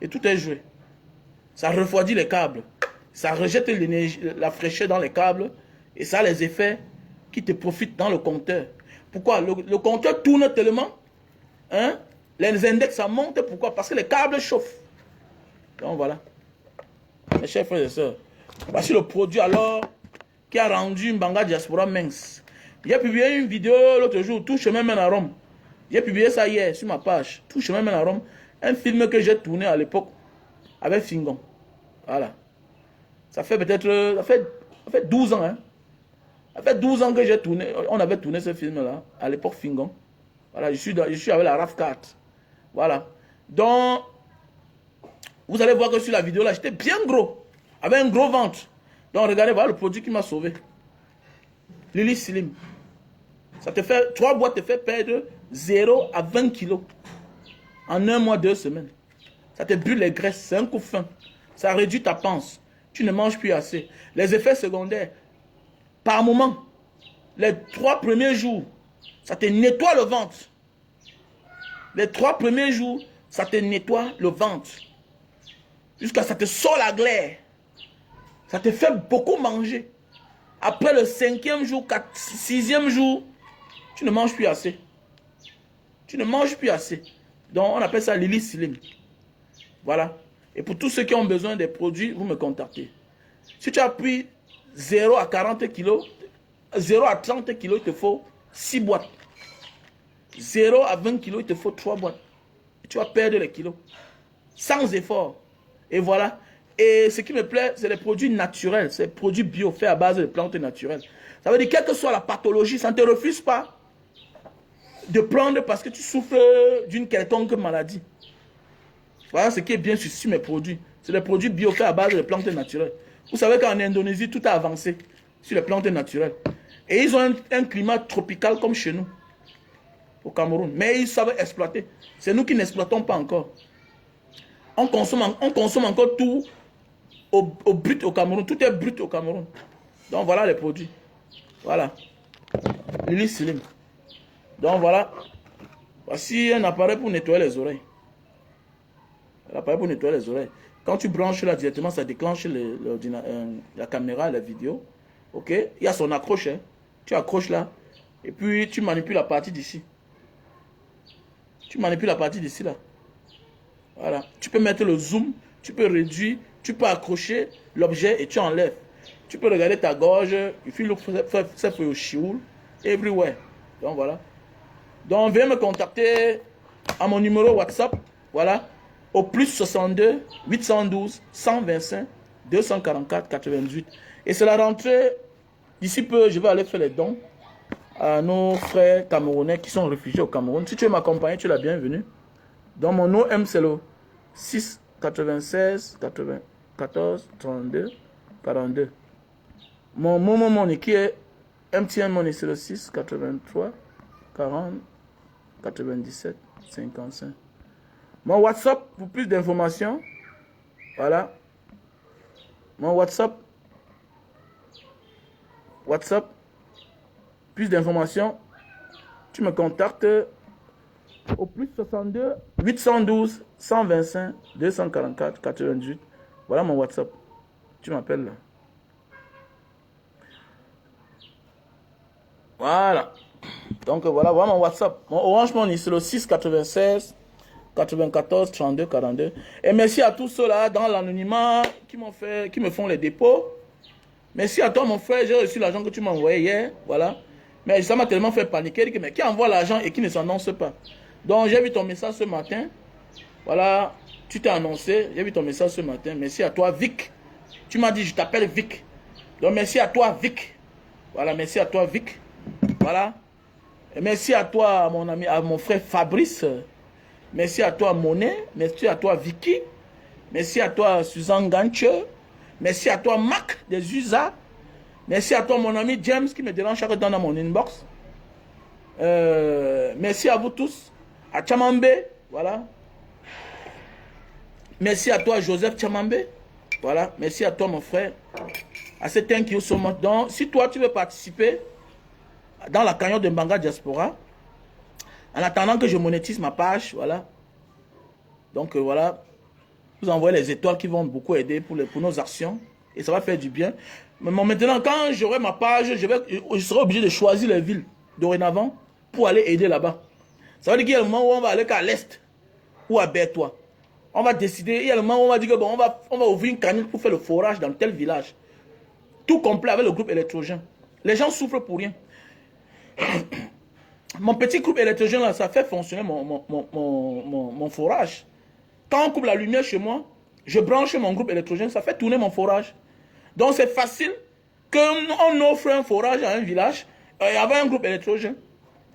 Et tout est joué. Ça refroidit les câbles. Ça rejette l'énergie, la fraîcheur dans les câbles. Et ça a les effets qui te profitent dans le compteur. Pourquoi? Le compteur tourne tellement. Hein? Les index, ça monte. Pourquoi? Parce que les câbles chauffent. Donc voilà. Mes chers frères et sœurs. Voici le produit alors qui a rendu Mbanga Diaspora mince. J'ai publié une vidéo l'autre jour, Tout chemin mène à Rome. J'ai publié ça hier sur ma page. Tout chemin mène à Rome. Un film que j'ai tourné à l'époque avec Fingon. Voilà. Ça fait peut-être... Ça fait 12 ans. Hein. Ça fait 12 ans que j'ai tourné. On avait tourné ce film-là. À l'époque Fingon. Voilà. Je suis avec la RAV4. Voilà. Donc... Vous allez voir que sur la vidéo là, j'étais bien gros. Avec un gros ventre. Donc regardez, voilà le produit qui m'a sauvé. Lily Slim. Ça te fait, 3 boîtes te fait perdre 0 à 20 kilos. En 1 mois, 2 semaines. Ça te brûle les graisses, c'est un coup fin. Ça réduit ta panse. Tu ne manges plus assez. Les effets secondaires, par moment, les 3 premiers jours, ça te nettoie le ventre. Les 3 premiers jours, ça te nettoie le ventre. Jusqu'à ça te sort la glaire. Ça te fait beaucoup manger. Après le 5e jour, 6e jour, tu ne manges plus assez. Tu ne manges plus assez. Donc on appelle ça Lily Slim. Voilà. Et pour tous ceux qui ont besoin des produits, vous me contactez. Si tu as pris 0 à 40 kilos, 0 à 30 kilos, il te faut 6 boîtes. 0 à 20 kilos, il te faut 3 boîtes. Et tu vas perdre les kilos. Sans effort. Et voilà. Et ce qui me plaît, c'est les produits naturels. C'est les produits bio faits à base de plantes naturelles. Ça veut dire, quelle que soit la pathologie, ça ne te refuse pas de prendre parce que tu souffres d'une quelconque maladie. Voilà ce qui est bien sur mes produits. C'est des produits bio faits à base de plantes naturelles. Vous savez qu'en Indonésie, tout a avancé sur les plantes naturelles. Et ils ont un climat tropical comme chez nous, au Cameroun. Mais ils savent exploiter. C'est nous qui n'exploitons pas encore. On consomme encore tout au brut au Cameroun. Tout est brut au Cameroun. Donc voilà les produits. Voilà. Lily Slim. Donc voilà. Voici un appareil pour nettoyer les oreilles. L'appareil pour nettoyer les oreilles. Quand tu branches là directement, ça déclenche la caméra, la vidéo. Ok. Il y a son accroche. Hein. Tu accroches là. Et puis tu manipules la partie d'ici. Tu manipules la partie d'ici là. Voilà. Tu peux mettre le zoom. Tu peux réduire. Tu peux accrocher l'objet et tu enlèves. Tu peux regarder ta gorge. Il faut ça fait au chioul. Everywhere. Donc voilà. Donc viens me contacter à mon numéro WhatsApp. Voilà. Au plus 62 812 125 244 88. Et c'est la rentrée. D'ici peu, je vais aller faire les dons à nos frères camerounais qui sont réfugiés au Cameroun. Si tu veux m'accompagner, tu es la bienvenue. Donc mon OM c'est le 6 96 94 32 42. Mon équipe est MTN Money, c'est le 6 83 40 97 55. Mon WhatsApp, pour plus d'informations, voilà. Mon WhatsApp, plus d'informations, tu me contactes au plus 62 812 125 244 98. Voilà mon WhatsApp. Tu m'appelles là. Voilà. Donc voilà mon WhatsApp. Mon Orange Money, c'est le 6 96 94 32 42. Et merci à tous ceux-là dans l'anonymat qui me font les dépôts. Merci à toi mon frère, j'ai reçu l'argent que tu m'as envoyé hier. Voilà. Mais ça m'a tellement fait paniquer. Mais qui envoie l'argent et qui ne s'annonce pas? Donc j'ai vu ton message ce matin. Voilà. Tu t'es annoncé. J'ai vu ton message ce matin. Merci à toi Vic. Tu m'as dit je t'appelle Vic. Donc merci à toi Vic. Voilà. Merci à toi Vic. Voilà. Et merci à toi mon ami, à mon frère Fabrice. Merci à toi Monet. Merci à toi Vicky. Merci à toi Suzanne Ganche. Merci à toi Mac des USA. Merci à toi mon ami James qui me dérange chaque temps dans mon inbox. Merci à vous tous. À Chamambe. Voilà. Merci à toi Joseph Chamambe. Voilà. Merci à toi mon frère. À cet un qui est sur moi. Donc si toi tu veux participer dans la cagnotte de Mbanga Diaspora, en attendant que je monétise ma page, voilà. Donc voilà, vous envoyez les étoiles qui vont beaucoup aider pour nos actions et ça va faire du bien. Mais maintenant, quand j'aurai ma page, je serai obligé de choisir les villes dorénavant pour aller aider là-bas. Ça veut dire qu'il y a le moment où on va aller qu'à l'est ou à Bertois. On va décider, il y a le moment où on va dire que bon, on va ouvrir une cagnotte pour faire le forage dans tel village. Tout complet avec le groupe électrogène. Les gens souffrent pour rien. Mon petit groupe électrogène là, ça fait fonctionner mon forage. Quand on coupe la lumière chez moi, je branche mon groupe électrogène, ça fait tourner mon forage. Donc c'est facile qu'on offre un forage à un village avec un groupe électrogène.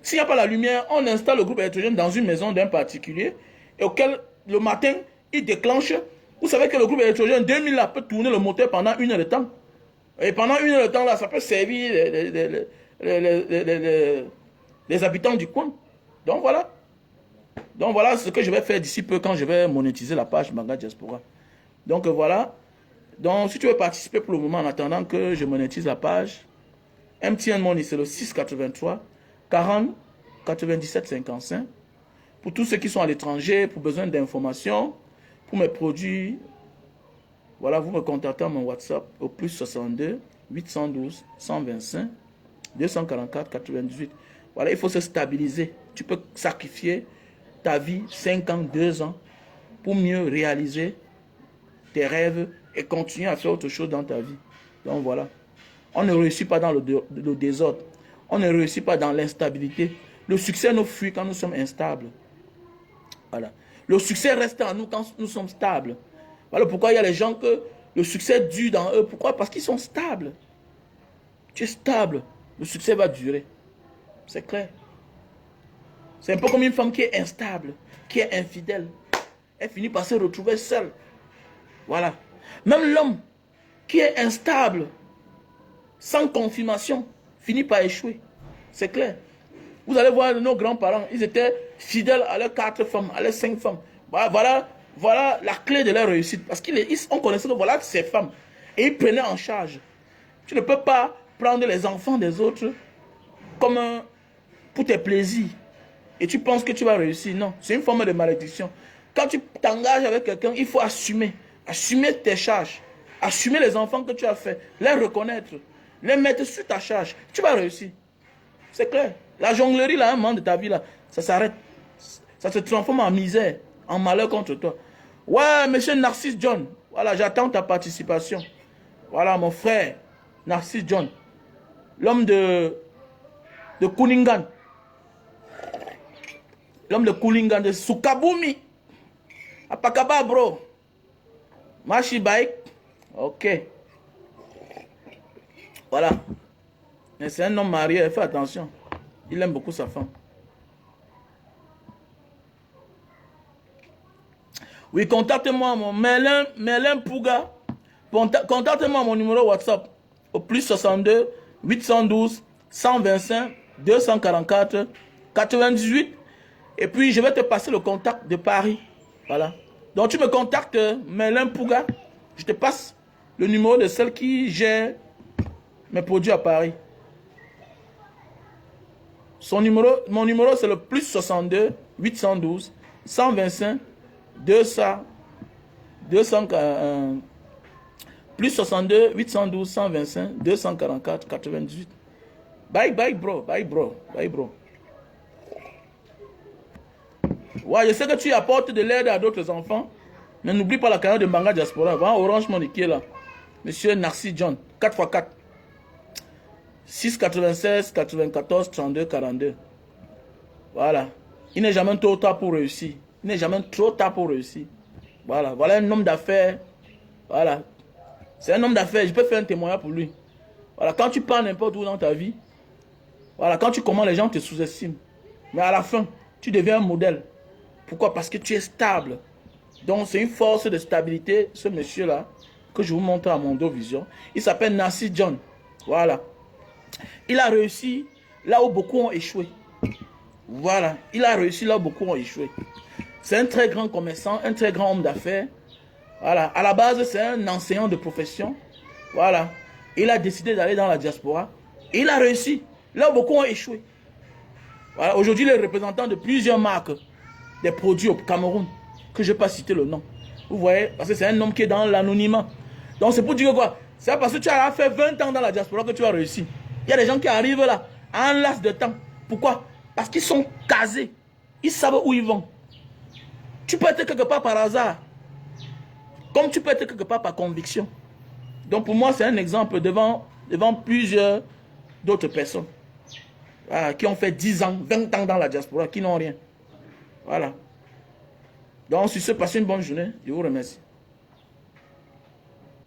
S'il n'y a pas la lumière, on installe le groupe électrogène dans une maison d'un particulier et auquel le matin, il déclenche. Vous savez que le groupe électrogène 2000 là, peut tourner le moteur pendant 1 heure de temps. Et pendant 1 heure de temps là, ça peut servir les habitants du coin. Donc voilà. Donc voilà ce que je vais faire d'ici peu quand je vais monétiser la page Mbanga Diaspora. Donc voilà. Donc si tu veux participer pour le moment en attendant que je monétise la page, MTN Money c'est le 683 40 97 55. Pour tous ceux qui sont à l'étranger, pour besoin d'informations, pour mes produits, voilà, vous me contactez à mon WhatsApp au plus 62 812 125 244 98. Voilà, il faut se stabiliser. Tu peux sacrifier ta vie 5 ans, 2 ans pour mieux réaliser tes rêves et continuer à faire autre chose dans ta vie. Donc voilà. On ne réussit pas dans le désordre. On ne réussit pas dans l'instabilité. Le succès nous fuit quand nous sommes instables. Voilà. Le succès reste en nous quand nous sommes stables. Voilà pourquoi il y a les gens que le succès dure dans eux. Pourquoi? Parce qu'ils sont stables. Tu es stable. Le succès va durer. C'est clair. C'est un peu comme une femme qui est instable, qui est infidèle. Elle finit par se retrouver seule. Voilà. Même l'homme qui est instable, sans confirmation, finit par échouer. C'est clair. Vous allez voir nos grands-parents, ils étaient fidèles à leurs 4 femmes, à leurs 5 femmes. Voilà la clé de leur réussite. Parce qu'on connaissait que voilà ces femmes. Et ils prenaient en charge. Tu ne peux pas prendre les enfants des autres comme pour tes plaisirs. Et tu penses que tu vas réussir. Non, c'est une forme de malédiction. Quand tu t'engages avec quelqu'un, il faut assumer. Assumer tes charges. Assumer les enfants que tu as fait. Les reconnaître. Les mettre sur ta charge. Tu vas réussir. C'est clair. La jonglerie, là, un moment de ta vie, là, ça s'arrête. Ça se transforme en misère, en malheur contre toi. Ouais, monsieur Narcisse John. Voilà, j'attends ta participation. Voilà, mon frère, Narcisse John. L'homme de Kuningan. L'homme de Kulingan, de Sukabumi. Apakaba, bro. Machi bike. Ok. Voilà. Mais c'est un homme marié, fais attention. Il aime beaucoup sa femme. Oui, contactez-moi, mon Merlin Pouga. Contactez-moi mon numéro WhatsApp. Au plus 62 812 125 244 98. Et puis, je vais te passer le contact de Paris. Voilà. Donc, tu me contactes, Merlin Pouga. Je te passe le numéro de celle qui gère mes produits à Paris. Mon numéro, c'est le plus 62 812 125 200 plus 62 812 125 244 98. Bye bye bro, bye bro, bye bro. Ouais, je sais que tu apportes de l'aide à d'autres enfants, mais n'oublie pas la cagnotte de Mbanga Diaspora. Va Orange Money qui est là. Monsieur Narcy John, 4x4. 696 94 32 42. Voilà. Il n'est jamais trop tard pour réussir. Il n'est jamais trop tard pour réussir. Voilà. Voilà un homme d'affaires. Voilà. C'est un homme d'affaires. Je peux faire un témoignage pour lui. Voilà. Quand tu pars n'importe où dans ta vie, voilà. Quand tu commences, les gens te sous-estiment. Mais à la fin, tu deviens un modèle. Pourquoi? Parce que tu es stable. Donc, c'est une force de stabilité, ce monsieur-là, que je vous montre à mon dos vision. Il s'appelle Narcy John. Voilà. Il a réussi là où beaucoup ont échoué. Voilà. Il a réussi là où beaucoup ont échoué. C'est un très grand commerçant, un très grand homme d'affaires. Voilà. À la base, c'est un enseignant de profession. Voilà. Il a décidé d'aller dans la diaspora. Et il a réussi là où beaucoup ont échoué. Voilà. Aujourd'hui, il est représentant de plusieurs marques, des produits au Cameroun, que je ne vais pas citer le nom. Vous voyez, parce que c'est un homme qui est dans l'anonymat. Donc c'est pour dire quoi? C'est parce que tu as fait 20 ans dans la diaspora que tu as réussi. Il y a des gens qui arrivent là, en laps de temps. Pourquoi? Parce qu'ils sont casés. Ils savent où ils vont. Tu peux être quelque part par hasard. Comme tu peux être quelque part par conviction. Donc pour moi, c'est un exemple devant plusieurs d'autres personnes. Voilà, qui ont fait 10 ans, 20 ans dans la diaspora, qui n'ont rien. Voilà. Donc, sur ce, passez une bonne journée. Je vous remercie.